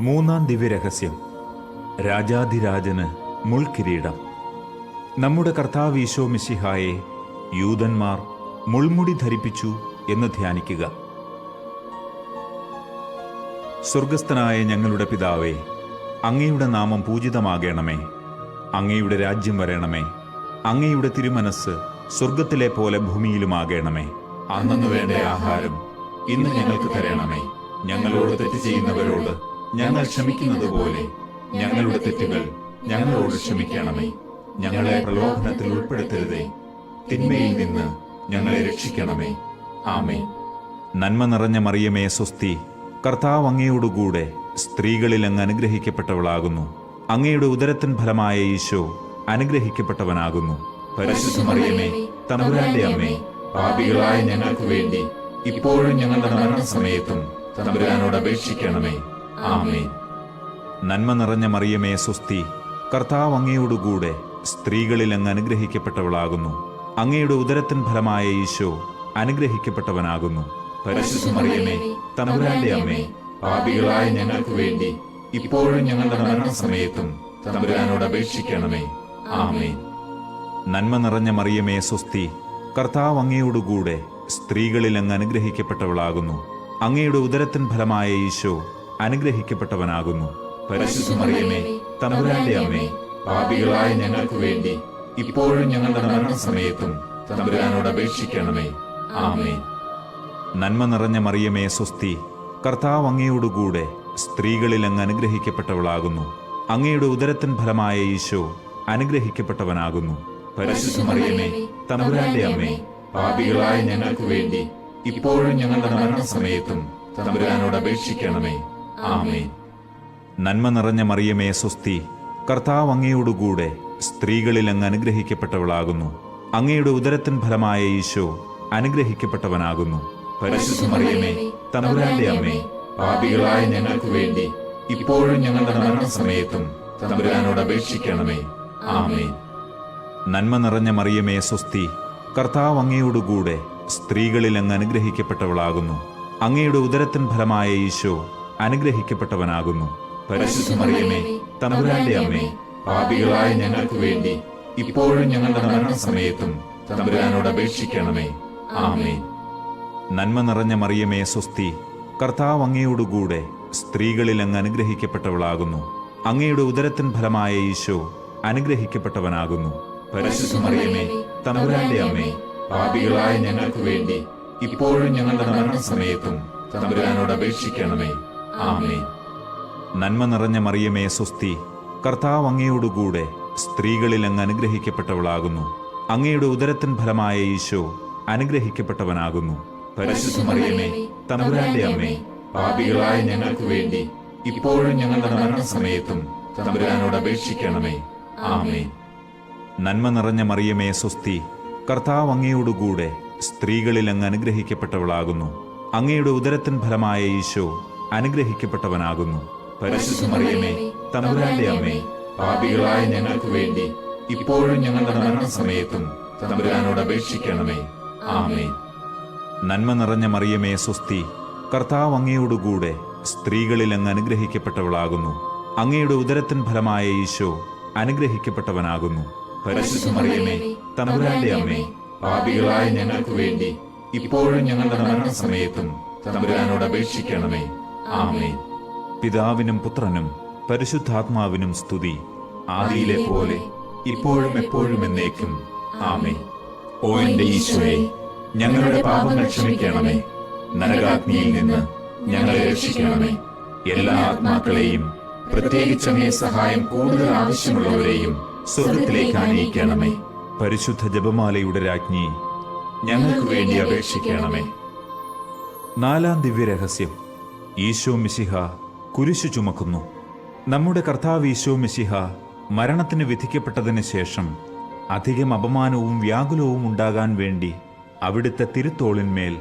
മൂന്നാം ദിവ്യരഹസ്യം, രാജാധിരാജന് മുൾക്കിരീടം. നമ്മുടെ കർത്താവ് ഈശോ മിശിഹായെ യൂദന്മാർ മുൾമുടി ധരിപ്പിച്ചു എന്ന് ധ്യാനിക്കുക. സ്വർഗസ്ഥനായ ഞങ്ങളുടെ പിതാവേ, അങ്ങയുടെ നാമം പൂജിതമാകണമേ. അങ്ങയുടെ രാജ്യം വരണമേ. അങ്ങയുടെ തിരുമനസ് സ്വർഗത്തിലെ പോലെ ഭൂമിയിലുമാകണമേ. അന്നു വേണ്ട ആഹാരം ഇന്ന് ഞങ്ങൾക്ക് തരണമേ. ഞങ്ങളോട് തെറ്റ് ചെയ്യുന്നവരോട് ഞങ്ങൾ ക്ഷമിക്കുന്നത് പോലെ ഞങ്ങളുടെ തെറ്റുകൾ ഞങ്ങളോട് ക്ഷമിക്കണമേ. ഞങ്ങളെ പ്രലോഭനത്തിൽ ഉൾപ്പെടുത്തരുതേ, തിന്മയിൽ നിന്ന് ഞങ്ങളെ രക്ഷിക്കണമേ. ആമേൻ. നന്മ നിറഞ്ഞ മറിയമേ സ്വസ്തി, കർത്താവ് അങ്ങയോടുകൂടെ സ്ത്രീകളിൽ അങ്ങ് അനുഗ്രഹിക്കപ്പെട്ടവളാകുന്നു. അങ്ങയുടെ ഉദരത്തിൻ ഫലമായ ഈശോ അനുഗ്രഹിക്കപ്പെട്ടവനാകുന്നു. പരിശുദ്ധ മറിയമേ, തമ്പുരാന്റെ അമ്മേ, പാപികളായ ഞങ്ങൾക്ക് വേണ്ടി ഇപ്പോഴും ഞങ്ങളുടെ മരണസമയത്തും തമ്പുരാനോട് അപേക്ഷിക്കണമേ. ആമേൻ. നന്മ നിറഞ്ഞ മറിയമേ സ്വസ്തി, കർത്താവ് അങ്ങയോടുകൂടെ സ്ത്രീകളിൽ അങ്ങ് അനുഗ്രഹിക്കപ്പെട്ടവളാകുന്നു. അങ്ങയുടെ ഉദരത്തിൻ ഫലമായ ഈശോ അനുഗ്രഹിക്കപ്പെട്ടവനാകുന്നു. പരിശുദ്ധ മറിയമേ, തമ്പുരാന്റെ അമ്മേ, പാപികളായ ഞങ്ങൾക്ക് വേണ്ടി ഇപ്പോഴും ഞങ്ങളുടെ മരണസമയത്തും തമ്പുരാനോട് അപേക്ഷിക്കണമേ. ആമേൻ. നന്മ നിറഞ്ഞ മറിയമേ സ്വസ്തി, കർത്താവ് അങ്ങയോടുകൂടെ സ്ത്രീകളിൽ അങ്ങ് അനുഗ്രഹിക്കപ്പെട്ടവളാകുന്നു. അങ്ങയുടെ ഉദരത്തിൻ ഫലമായ ഈശോ അനുഗ്രഹിക്കപ്പെട്ടവനാകുന്നു. പരിശുദ്ധ മറിയമേ, തമ്പുരാന്റെ അമ്മേ, പാപികളായ ഞങ്ങൾക്ക് വേണ്ടി ഇപ്പോഴും ഞങ്ങളുടെ മരണസമയത്തും തമ്പുരാനോട് അപേക്ഷിക്കണമേ. ആമേൻ. നന്മ നിറഞ്ഞ മറിയമേ സ്വസ്തി, കർത്താവ് അങ്ങയോടുകൂടെ സ്ത്രീകളിൽ അങ്ങ് അനുഗ്രഹിക്കപ്പെട്ടവളാകുന്നു. അങ്ങയുടെ ഉദരത്തിൻ ഫലമായ ഈശോ അനുഗ്രഹിക്കപ്പെട്ടവനാകുന്നു. പരിശുദ്ധ മറിയമേ, തമ്പുരാന്റെ അമ്മേ, പാപികളായ ഞങ്ങൾക്ക് വേണ്ടി ഇപ്പോഴും ഞങ്ങളുടെ മരണസമയത്തും തമ്പുരാനോട് അപേക്ഷിക്കണമേ. ആമേൻ. നന്മ നിറഞ്ഞ മറിയമേ സ്വസ്തി, കർത്താവ് അങ്ങയോടുകൂടെ സ്ത്രീകളിൽ അങ്ങ് അനുഗ്രഹിക്കപ്പെട്ടവളാകുന്നു. അങ്ങയുടെ ഉദരത്തിൻ ഫലമായ ഈശോ അനുഗ്രഹിക്കപ്പെട്ടവനാകുന്നു. പരിശുദ്ധ മറിയമേ, തമ്പുരാന്റെ അമ്മേ, പാപികളായ ഞങ്ങൾക്ക് വേണ്ടി ഇപ്പോഴും ഞങ്ങളുടെ മരണസമയത്തും തമ്പുരാനോട് അപേക്ഷിക്കണമേ. ആമേൻ. നന്മ നിറഞ്ഞ മറിയമേ സ്വസ്തി, കർത്താവ് അങ്ങയോടുകൂടെ സ്ത്രീകളിൽ അങ്ങ് അനുഗ്രഹിക്കപ്പെട്ടവളാകുന്നു. അങ്ങയുടെ ഉദരത്തിൻ ഫലമായ ഈശോ അനുഗ്രഹിക്കപ്പെട്ടവനാകുന്നു. പരിശുദ്ധ മറിയമേ, തമ്പുരാന്റെ അമ്മേ, പാപികളായ ഞങ്ങൾക്ക് വേണ്ടി ഇപ്പോഴും ഞങ്ങളുടെ മരണസമയത്തും തമ്പുരാനോട് അപേക്ഷിക്കണമേ. ആമേൻ. നന്മ നിറഞ്ഞ മറിയമേ സ്വസ്തി, കർത്താവ് അങ്ങയോടുകൂടെ സ്ത്രീകളിൽ അങ്ങ് അനുഗ്രഹിക്കപ്പെട്ടവളാകുന്നു. അങ്ങയുടെ ഉദരത്തിൻ ഫലമായ ഈശോ അനുഗ്രഹിക്കപ്പെട്ടവനാകുന്നു. പരിശുദ്ധ മറിയമേ, തമ്പുരാന്റെ അമ്മേ, പാപികളായ ഞങ്ങൾക്ക് വേണ്ടി ഇപ്പോഴും ഞങ്ങളുടെ മരണസമയത്തും തമ്പുരാനോട് അപേക്ഷിക്കണമേ. ആമേൻ. നന്മ നിറഞ്ഞ മറിയമേ സ്വസ്തി, കർത്താവ് അങ്ങയോടുകൂടെ സ്ത്രീകളിൽ അങ്ങ് അനുഗ്രഹിക്കപ്പെട്ടവളാകുന്നു. അങ്ങയുടെ ഉദരത്തിൻ ഫലമായ ഈശോ അനുഗ്രഹിക്കപ്പെട്ടവനാകുന്നു. പരിശുദ്ധ മറിയമേ, തമ്പുരാന്റെ അമ്മേ, പാപികളായ ഞങ്ങൾക്ക് വേണ്ടി ഇപ്പോഴും ഞങ്ങളുടെ മരണസമയത്തും തമ്പുരാനോട് അപേക്ഷിക്കണമേ. ആമേൻ. നന്മ നിറഞ്ഞ മറിയമേ സ്വസ്തി, കർത്താവ് അങ്ങയോടുകൂടെ സ്ത്രീകളിൽ അങ്ങ് അനുഗ്രഹിക്കപ്പെട്ടവളാകുന്നു. അങ്ങയുടെ ഉദരത്തിൻ ഫലമായ ഈശോ അനുഗ്രഹിക്കപ്പെട്ടവനാകുന്നു. പരിശുദ്ധ മറിയമേ, തമ്പുരാന്റെ അമ്മേ, പാപികളായ ഞങ്ങൾക്ക് വേണ്ടി ഇപ്പോഴും ഞങ്ങളുടെ മരണസമയത്തും തമ്പുരാനോട് അപേക്ഷിക്കണമേ. ആമേൻ. നന്മ നിറഞ്ഞ മറിയമേ സ്വസ്തി, കർത്താവ് അങ്ങയോടുകൂടെ സ്ത്രീകളിൽ അങ്ങ് അനുഗ്രഹിക്കപ്പെട്ടവളാകുന്നു. അങ്ങയുടെ ഉദരത്തിൻ ഫലമായ ഈശോ അനുഗ്രഹിക്കപ്പെട്ടവനാകുന്നു. പരിശുദ്ധ മറിയമേ, തമ്പുരാന്റെ അമ്മേ, പാപികളായ ഞങ്ങൾക്ക് വേണ്ടി ഇപ്പോഴും ഞങ്ങളുടെ മരണസമയത്തും തമ്പുരാനോട് അപേക്ഷിക്കണമേ. ആമേൻ. പിതാവിനും പുത്രനും പരിശുദ്ധാത്മാവിനും സ്തുതി, ആദിയിലെ പോലെ ഇപ്പോഴും എപ്പോഴും എന്നേക്കും. ആമേൻ. ഓ എന്റെ ഈശോയെ, ഞങ്ങളുടെ പാപങ്ങൾ ക്ഷമിക്കണമേ. നരകാഗ്നിയിൽ നിന്ന് ഞങ്ങളെ രക്ഷിക്കണമേ. എല്ലാ ആത്മാക്കളെയും, പ്രത്യേകിച്ച് അങ്ങേ സഹായം കൂടുതൽ ആവശ്യമുള്ളവരെയും സ്വർഗത്തിലേക്ക് ആനയിക്കണമേ. പരിശുദ്ധ ജപമാലയുടെ രാജ്ഞി, ഞങ്ങൾക്ക് വേണ്ടി അപേക്ഷിക്കണമേ. നാലാം ദിവ്യരഹസ്യം, ഈശോ മിശിഹ കുരിശു ചുമക്കുന്നു. നമ്മുടെ കർത്താവ് ഈശോ മിശിഹ മരണത്തിന് വിധിക്കപ്പെട്ടതിന് ശേഷം അധികം അപമാനവും വ്യാകുലവും ഉണ്ടാകാൻ വേണ്ടി അവിടുത്തെ തിരുത്തോളിന്മേൽ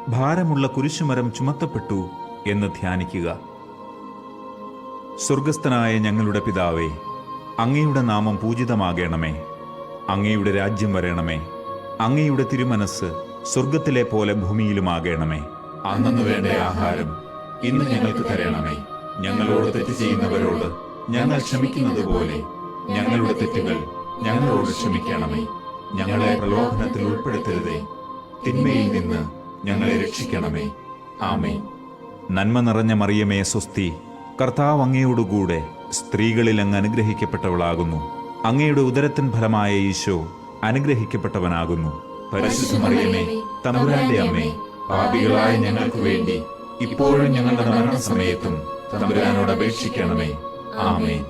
ഭാരമുള്ള കുരിശുമരം ചുമത്തപ്പെട്ടു എന്ന് ധ്യാനിക്കുക. സ്വർഗസ്ഥനായ ഞങ്ങളുടെ പിതാവേ, അങ്ങയുടെ നാമം പൂജിതമാകണമേ. അങ്ങയുടെ രാജ്യം വരണമേ. അങ്ങയുടെ തിരുമനസ് സ്വർഗത്തിലെ പോലെ ഭൂമിയിലുമാകണമേ. അന്നന്ന് വേണ്ട ആഹാരം ഇന്ന് ഞങ്ങൾക്ക് തരണമേ. ഞങ്ങളോട് തെറ്റ് ചെയ്യുന്നവരോട് ഞങ്ങൾ ക്ഷമിക്കുന്നത് പോലെ ഞങ്ങളുടെ തെറ്റുകൾ ഞങ്ങളോട് ക്ഷമിക്കണമേ. ഞങ്ങളെ പ്രലോഭനത്തിൽ ഉൾപ്പെടുത്തരുതേ, തിന്മയിൽ നിന്ന് ഞങ്ങളെ രക്ഷിക്കണമേ. ആമേൻ. നന്മ നിറഞ്ഞ മറിയമേ സ്വസ്തി, കർത്താവ് അങ്ങയോടുകൂടെ സ്ത്രീകളിൽ അങ്ങ് അനുഗ്രഹിക്കപ്പെട്ടവളാകുന്നു. അങ്ങയുടെ ഉദരത്തിൻ ഫലമായ ഈശോ അനുഗ്രഹിക്കപ്പെട്ടവനാകുന്നു. പരിശുദ്ധ മറിയമേ, തമ്പുരാന്റെ അമ്മേ, പാപികളായ ഞങ്ങൾക്ക് വേണ്ടി ഇപ്പോഴും ഞങ്ങളുടെ മരണസമയത്തും തമ്പുരാനോട് അപേക്ഷിക്കണമേ. ആമേൻ.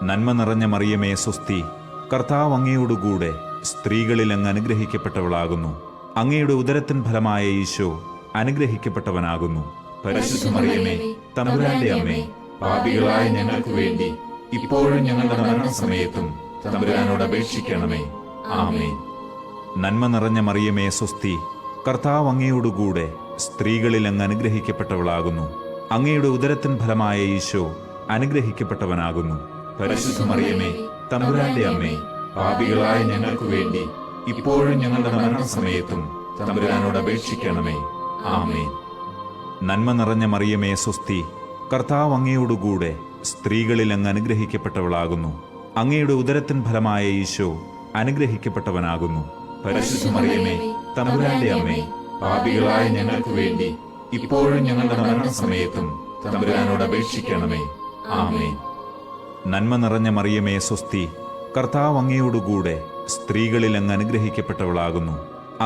നന്മ നിറഞ്ഞ മറിയമേ സ്വസ്തി, കർത്താവ് അങ്ങയോടുകൂടെ സ്ത്രീകളിൽ അങ്ങ് അനുഗ്രഹിക്കപ്പെട്ടവളാകുന്നു. അങ്ങയുടെ ഉദരത്തിൻ ഫലമായ ഈശോ അനുഗ്രഹിക്കപ്പെട്ടവനാകുന്നു. പരിശുദ്ധ മറിയമേ, തമ്പുരാന്റെ അമ്മേ, പാപികളായ ഞങ്ങൾക്ക് വേണ്ടി ഇപ്പോഴും ഞങ്ങളുടെ മരണസമയത്തും തമ്പുരാനോട് അപേക്ഷിക്കണമേ. ആമേൻ. നന്മ നിറഞ്ഞ മറിയമേ സ്വസ്തി, കർത്താവ് അങ്ങയോടുകൂടെ സ്ത്രീകളിൽ അങ്ങ് അനുഗ്രഹിക്കപ്പെട്ടവളാകുന്നു. അങ്ങയുടെ ഉദരത്തിൻ ഫലമായ ഈശോ അനുഗ്രഹിക്കപ്പെട്ടവനാകുന്നു. പരിശുദ്ധ മറിയമേ, തമ്പുരാന്റെ അമ്മേ, പാപികളായ ഞങ്ങൾക്ക് വേണ്ടി ഇപ്പോഴും ഞങ്ങളുടെ മരണസമയത്തും തമ്പുരാനോട് അപേക്ഷിക്കണമേ. ആമേൻ. നന്മ നിറഞ്ഞ മറിയമേ സ്വസ്തി, കർത്താവ് അങ്ങയോടുകൂടെ സ്ത്രീകളിൽ അങ്ങ് അനുഗ്രഹിക്കപ്പെട്ടവളാകുന്നു. അങ്ങയുടെ ഉദരത്തിൻ ഫലമായ ഈശോ അനുഗ്രഹിക്കപ്പെട്ടവനാകുന്നു. പരിശുദ്ധ മറിയമേ, തമ്പുരാന്റെ അമ്മേ, പാപികളായ ഞങ്ങൾക്ക് വേണ്ടി ഇപ്പോഴും ഞങ്ങളുടെ മരണസമയത്തും തമ്പുരാനോട് അപേക്ഷിക്കണമേ. ആമേൻ. നന്മ നിറഞ്ഞ മറിയമേ സ്വസ്തി, കർത്താവ് അങ്ങയോടുകൂടെ സ്ത്രീകളിൽ അങ്ങ് അനുഗ്രഹിക്കപ്പെട്ടവളാകുന്നു.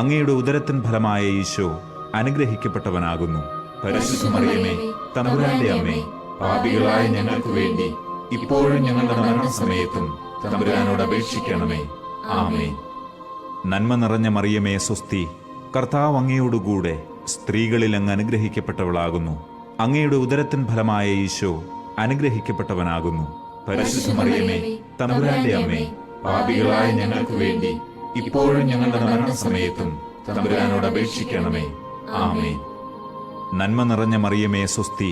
അങ്ങയുടെ ഉദരത്തിൻ ഫലമായ ഈശോ അനുഗ്രഹിക്കപ്പെട്ടവനാകുന്നു. പരിശുദ്ധ മറിയമേ, തമ്പുരാന്റെ അമ്മേ, പാപികളായ ഞങ്ങൾക്ക് വേണ്ടി ഇപ്പോഴും ഞങ്ങളുടെ മരണസമയത്തും തമ്പുരാനോട് അപേക്ഷിക്കണമേ. ആമേൻ. നന്മ നിറഞ്ഞ മറിയമേ സ്വസ്തി, കർത്താവ് അങ്ങയോടുകൂടെ സ്ത്രീകളിൽ അങ്ങ് അനുഗ്രഹിക്കപ്പെട്ടവളാകുന്നു. അങ്ങയുടെ ഉദരത്തിൻ ഫലമായ ഈശോ അനുഗ്രഹിക്കപ്പെട്ടവനാകുന്നു. പരിശുദ്ധ മറിയമേ, തമ്പുരാന്റെ അമ്മേ, പാപികളായ ഞങ്ങൾക്ക് വേണ്ടി ഇപ്പോഴും ഞങ്ങളുടെ മരണസമയത്തും തമ്പുരാനോട് അപേക്ഷിക്കണമേ. ആമേൻ. നന്മ നിറഞ്ഞ മറിയമേ സ്വസ്തി,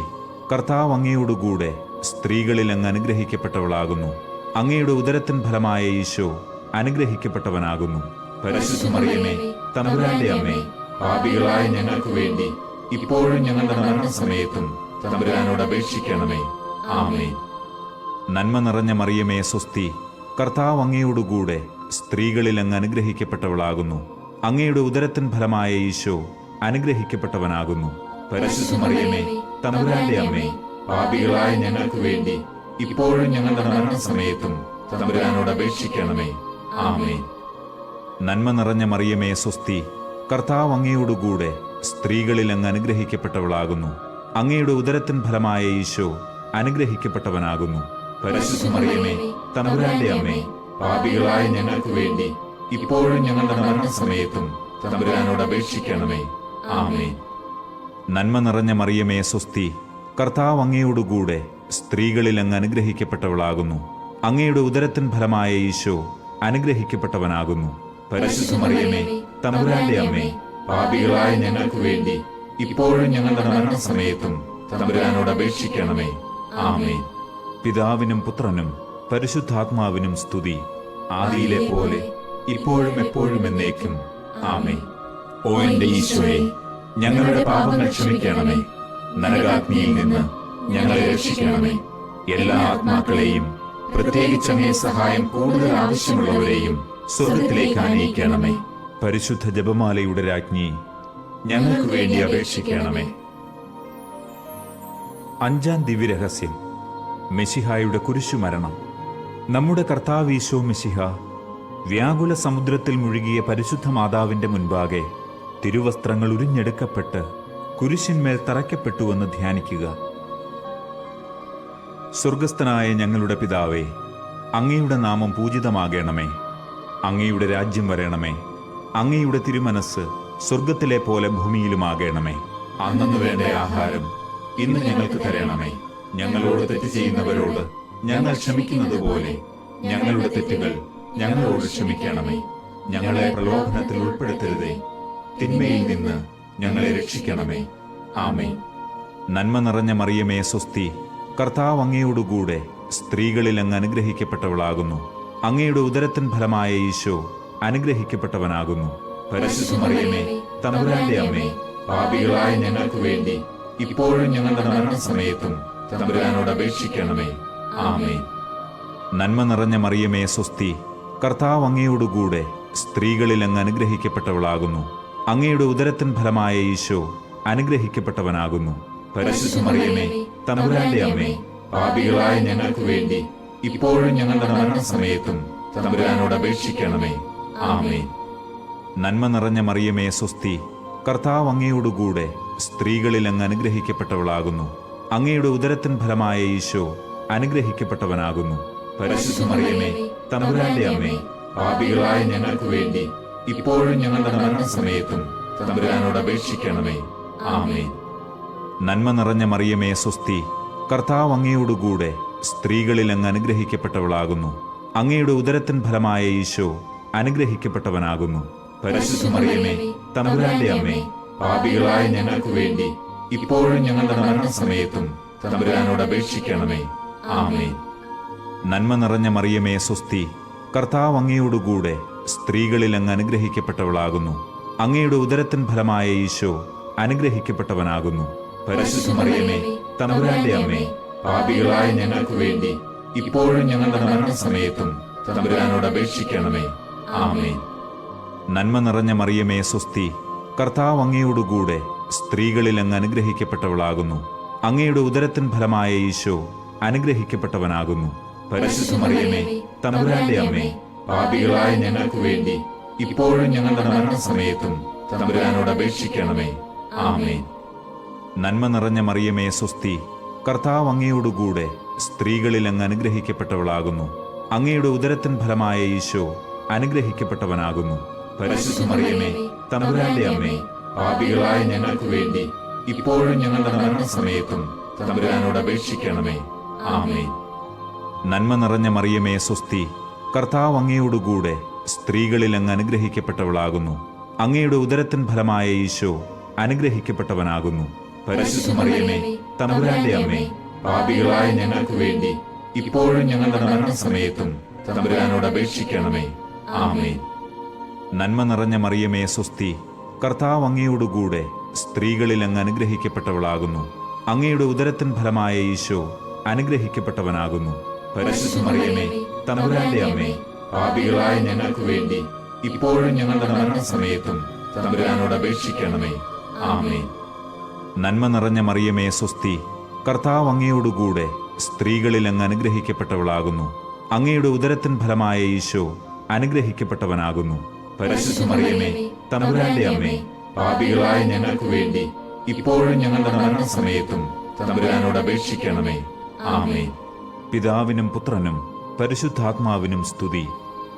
കർത്താവ് അങ്ങയോടുകൂടെ സ്ത്രീകളിൽ അങ്ങ് അനുഗ്രഹിക്കപ്പെട്ടവളാകുന്നു. അങ്ങയുടെ ഉദരത്തിൻ ഫലമായ ഈശോ അനുഗ്രഹിക്കപ്പെട്ടവനാകുന്നു. പരിശുദ്ധ മറിയമേ, തമ്പുരാന്റെ അമ്മേ, പാപികളായ ഞങ്ങൾക്ക് വേണ്ടി ഇപ്പോഴും ഞങ്ങളുടെ മരണസമയത്തും തമ്പുരാനോട് അപേക്ഷിക്കണമേ. ആമേൻ. നന്മ നിറഞ്ഞ മറിയമേ സ്വസ്തി, കർത്താവ് അങ്ങയോടുകൂടെ സ്ത്രീകളിൽ അങ്ങ് അനുഗ്രഹിക്കപ്പെട്ടവളാകുന്നു. അങ്ങയുടെ ഉദരത്തിൻ ഫലമായ ഈശോ അനുഗ്രഹിക്കപ്പെട്ടവനാകുന്നു. പരിശുദ്ധ മറിയമേ, തമ്പുരാന്റെ അമ്മേ, പാപികളായ ഞങ്ങൾക്ക് വേണ്ടി ഇപ്പോഴും ഞങ്ങളുടെ മരണസമയത്തും തമ്പുരാനോട് അപേക്ഷിക്കണമേ. ആമേൻ. നന്മ നിറഞ്ഞ മറിയമേ സ്വസ്തി, കർത്താവ് അങ്ങയോടുകൂടെ സ്ത്രീകളിൽ അങ്ങ് അനുഗ്രഹിക്കപ്പെട്ടവളാകുന്നു. അങ്ങയുടെ ഉദരത്തിൻ ഫലമായ ഈശോ അനുഗ്രഹിക്കപ്പെട്ടവനാകുന്നു. പരിശുദ്ധ മറിയമേ, തമ്പുരാന്റെ അമ്മേ, പാപികളായ ഞങ്ങൾക്ക് വേണ്ടി ഇപ്പോഴും ഞങ്ങളുടെ മരണസമയത്തും തമ്പുരാനോട് അപേക്ഷിക്കണമേ. ആമേൻ. നന്മ നിറഞ്ഞ മറിയമേ സ്വസ്തി, കർത്താവ് അങ്ങയോടുകൂടെ സ്ത്രീകളിൽ അങ്ങ് അനുഗ്രഹിക്കപ്പെട്ടവളാകുന്നു. അങ്ങയുടെ ഉദരത്തിൻ ഫലമായ ഈശോ അനുഗ്രഹിക്കപ്പെട്ടവനാകുന്നു. പരിശുദ്ധ മറിയമേ, തമ്പുരാന്റെ അമ്മേ, പാപികളായ ഞങ്ങൾക്ക് വേണ്ടി ഇപ്പോഴും ഞങ്ങളുടെ മരണസമയത്തും തമ്പുരാനോട് അപേക്ഷിക്കണമേ. ആമേൻ. പിതാവിനും പുത്രനും പരിശുദ്ധാത്മാവിനും സ്തുതി, ആദിയിലെ പോലെ ഇപ്പോഴും എപ്പോഴും എന്നേക്കും. ആമേൻ. ഓ എന്റെ ഈശോയെ, ഞങ്ങളുടെ പാപങ്ങൾ ക്ഷമിക്കണമേ. നരകാഗ്നിയിൽ നിന്ന് ഞങ്ങളെ രക്ഷിക്കണമേ. എല്ലാ ആത്മാക്കളെയും, പ്രത്യേകിച്ച് അങ്ങേ സഹായം കൂടുതൽ ആവശ്യമുള്ളവരെയും സ്വർഗത്തിലേക്ക് ആനയിക്കണമേ. പരിശുദ്ധ ജപമാലയുടെ രാജ്ഞി, ഞങ്ങൾക്ക് വേണ്ടി അപേക്ഷിക്കണമേ. അഞ്ചാം ദിവ്യരഹസ്യം, മെശിഹായുടെ കുരിശുമരണം. നമ്മുടെ കർത്താവ് ഈശോ മെശിഹ വ്യാകുല സമുദ്രത്തിൽ മുഴുകിയ പരിശുദ്ധ മാതാവിന്റെ മുൻപാകെ തിരുവസ്ത്രങ്ങൾ ഉരിഞ്ഞെടുക്കപ്പെട്ട് കുരിശിന്മേൽ തറയ്ക്കപ്പെട്ടുവെന്ന് ധ്യാനിക്കുക. സ്വർഗസ്ഥനായ ഞങ്ങളുടെ പിതാവേ, അങ്ങയുടെ നാമം പൂജിതമാകണമേ. അങ്ങയുടെ രാജ്യം വരണമേ. അങ്ങയുടെ തിരുമനസ് സ്വർഗത്തിലെ പോലെ ഭൂമിയിലുമാകണമേ. അന്നന്ന് വേണ്ട ആഹാരം ഇന്ന് ഞങ്ങൾക്ക് തരണമേ. ഞങ്ങളോട് തെറ്റ് ചെയ്യുന്നവരോട് ഞങ്ങൾ ക്ഷമിക്കുന്നത് പോലെ ഞങ്ങളുടെ തെറ്റുകൾ ഞങ്ങളോട് ക്ഷമിക്കണമേ. ഞങ്ങളെ പ്രലോഭനത്തിൽ ഉൾപ്പെടുത്തരുതേ, തിന്മയിൽ നിന്ന് ഞങ്ങളെ രക്ഷിക്കണമേ. ആമേൻ. നന്മ നിറഞ്ഞ മറിയമേ സ്വസ്തി, കർത്താവ് അങ്ങയോടുകൂടെ സ്ത്രീകളിൽ അങ്ങ് അനുഗ്രഹിക്കപ്പെട്ടവളാകുന്നു. അങ്ങയുടെ ഉദരത്തിൻ ഫലമായ ഈശോ അനുഗ്രഹിക്കപ്പെട്ടവനാകുന്നു. പരിശുദ്ധ മറിയമേ, തമ്പുരാന്റെ അമ്മേ, പാപികളായ ഞങ്ങൾക്ക് വേണ്ടി ഇപ്പോഴും ഞങ്ങളുടെ മരണസമയത്തും തമ്പുരാനോട് അപേക്ഷിക്കണമേ. ആമേൻ. നന്മ നിറഞ്ഞ മറിയമേ സ്വസ്തി, കർത്താവ് അങ്ങയോടുകൂടെ സ്ത്രീകളിൽ അങ്ങ് അനുഗ്രഹിക്കപ്പെട്ടവളാകുന്നു. അങ്ങയുടെ ഉദരത്തിൻ ഫലമായ ഈശോ അനുഗ്രഹിക്കപ്പെട്ടവനാകുന്നു. പരിശുദ്ധ മറിയമേ, തമ്പുരാന്റെ അമ്മേ, പാപികളായ ഞങ്ങൾക്ക് വേണ്ടി ഇപ്പോഴും ഞങ്ങളുടെ മരണസമയത്തും തമ്പുരാനോട് അപേക്ഷിക്കണമേ. ആമേൻ. നന്മ നിറഞ്ഞ മറിയമേ സ്വസ്തി, കർത്താവ് അങ്ങയോടുകൂടെ സ്ത്രീകളിൽ അങ്ങ് അനുഗ്രഹിക്കപ്പെട്ടവളാകുന്നു. അങ്ങയുടെ ഉദരത്തിൻ ഫലമായ ഈശോ അനുഗ്രഹിക്കപ്പെട്ടവനാകുന്നു. പരിശുദ്ധ മറിയമേ, തമ്പുരാന്റെ അമ്മേ, പാപികളായ ഞങ്ങൾക്ക് വേണ്ടി ഇപ്പോഴും ഞങ്ങളുടെ മരണസമയത്തും തമ്പുരാനോട് അപേക്ഷിക്കണമേ. ആമേൻ. നന്മ നിറഞ്ഞ മറിയമേ സ്വസ്തി, കർത്താവ് അങ്ങയോടുകൂടെ സ്ത്രീകളിൽ അങ്ങ് അനുഗ്രഹിക്കപ്പെട്ടവളാകുന്നു. അങ്ങയുടെ ഉദരത്തിൻ ഫലമായ ഈശോ അനുഗ്രഹിക്കപ്പെട്ടവനാകുന്നു. പരിശുദ്ധ മറിയമേ, തമ്പുരാന്റെ അമ്മേ, പാപികളായ ഞങ്ങൾക്ക് വേണ്ടി ഇപ്പോഴും ഞങ്ങളുടെ മരണസമയത്തും തമ്പുരാനോട് അപേക്ഷിക്കണമേ. ആമേൻ. നന്മ നിറഞ്ഞ മറിയമേ സ്വസ്തി, കർത്താവ് അങ്ങയോടുകൂടെ സ്ത്രീകളിൽ അങ്ങ് അനുഗ്രഹിക്കപ്പെട്ടവളാകുന്നു. അങ്ങയുടെ ഉദരത്തിൻ ഫലമായ ഈശോ അനുഗ്രഹിക്കപ്പെട്ടവനാകുന്നു. പരിശുദ്ധ മറിയമേ, തമ്പുരാന്റെ അമ്മേ, പാപികളായ ഞങ്ങൾക്ക് വേണ്ടി ഇപ്പോഴും ഞങ്ങളുടെ മരണസമയത്തും തമ്പുരാനോട് അപേക്ഷിക്കണമേ. ആമേൻ. നന്മ നിറഞ്ഞ മറിയമേ സ്വസ്തി, കർത്താവ് അങ്ങയോടുകൂടെ സ്ത്രീകളിൽ അങ്ങ് അനുഗ്രഹിക്കപ്പെട്ടവളാകുന്നു. അങ്ങയുടെ ഉദരത്തിൻ ഫലമായ ഈശോ അനുഗ്രഹിക്കപ്പെട്ടവനാകുന്നു. പരിശുദ്ധ മറിയമേ, തമ്പുരാന്റെ അമ്മേ, പാപികളായ ഞങ്ങൾക്ക് വേണ്ടി ഇപ്പോഴും ഞങ്ങളുടെ മരണസമയത്തും തമ്പുരാനോട് അപേക്ഷിക്കണമേ. ആമേൻ. നന്മ നിറഞ്ഞ മറിയമേ സ്വസ്തി, കർത്താവ് അങ്ങയോടുകൂടെ സ്ത്രീകളിൽ അങ്ങ് അനുഗ്രഹിക്കപ്പെട്ടവളാകുന്നു. അങ്ങയുടെ ഉദരത്തിൻ ഫലമായ ഈശോ അനുഗ്രഹിക്കപ്പെട്ടവനാകുന്നു. പരിശുദ്ധ മറിയമേ, തമ്പുരാന്റെ അമ്മേ, പാപികളായ ഞങ്ങൾക്ക് വേണ്ടി ഇപ്പോഴും ഞങ്ങളുടെ മരണസമയത്തും തമ്പുരാനോട് അപേക്ഷിക്കണമേ. ആമേൻ. നന്മ നിറഞ്ഞ മറിയമേ സ്വസ്തി, കർത്താവ് അങ്ങയോടുകൂടെ സ്ത്രീകളിൽ അങ്ങ് അനുഗ്രഹിക്കപ്പെട്ടവളാകുന്നു. അങ്ങയുടെ ഉദരത്തിൻ ഫലമായ ഈശോ അനുഗ്രഹിക്കപ്പെട്ടവനാകുന്നു. പരിശുദ്ധ മറിയമേ, തമ്പുരാന്റെ അമ്മേ, പാപികളായ ഞങ്ങൾക്ക് വേണ്ടി ഇപ്പോഴും ഞങ്ങളുടെ മരണസമയത്തും തമ്പുരാനോട് അപേക്ഷിക്കണമേ. ആമേൻ. നന്മ നിറഞ്ഞ മറിയമേ സ്വസ്തി, കർത്താവ് അങ്ങയോടുകൂടെ സ്ത്രീകളിൽ അങ്ങ് അനുഗ്രഹിക്കപ്പെട്ടവളാകുന്നു. അങ്ങയുടെ ഉദരത്തിൻ ഫലമായ ഈശോ അനുഗ്രഹിക്കപ്പെട്ടവനാകുന്നു. പരിശുദ്ധ മറിയമേ, തമ്പുരാന്റെ അമ്മേ, പാപികളായ ഞങ്ങൾക്ക് വേണ്ടി ഇപ്പോഴും ഞങ്ങളുടെ മരണസമയത്തും തമ്പുരാനോട് അപേക്ഷിക്കണമേ. ആമേൻ. നന്മ നിറഞ്ഞ മറിയമേ, സ്വസ്തി. കർത്താവ് അങ്ങയോടുകൂടെ സ്ത്രീകളിൽ അങ്ങ് അനുഗ്രഹിക്കപ്പെട്ടവളാകുന്നു. അങ്ങയുടെ ഉദരത്തിൻ ഫലമായ ഈശോ അനുഗ്രഹിക്കപ്പെട്ടവനാകുന്നു. പരിശുദ്ധ മറിയമേ, തമ്പുരാന്റെ അമ്മേ, പാപികളായ ഞങ്ങൾക്ക് വേണ്ടി ഇപ്പോഴും ഞങ്ങളുടെ മരണസമയത്തും തമ്പുരാനോട് അപേക്ഷിക്കണമേ. ആമേൻ. പിതാവിനും പുത്രനും പരിശുദ്ധാത്മാവിനും സ്തുതി,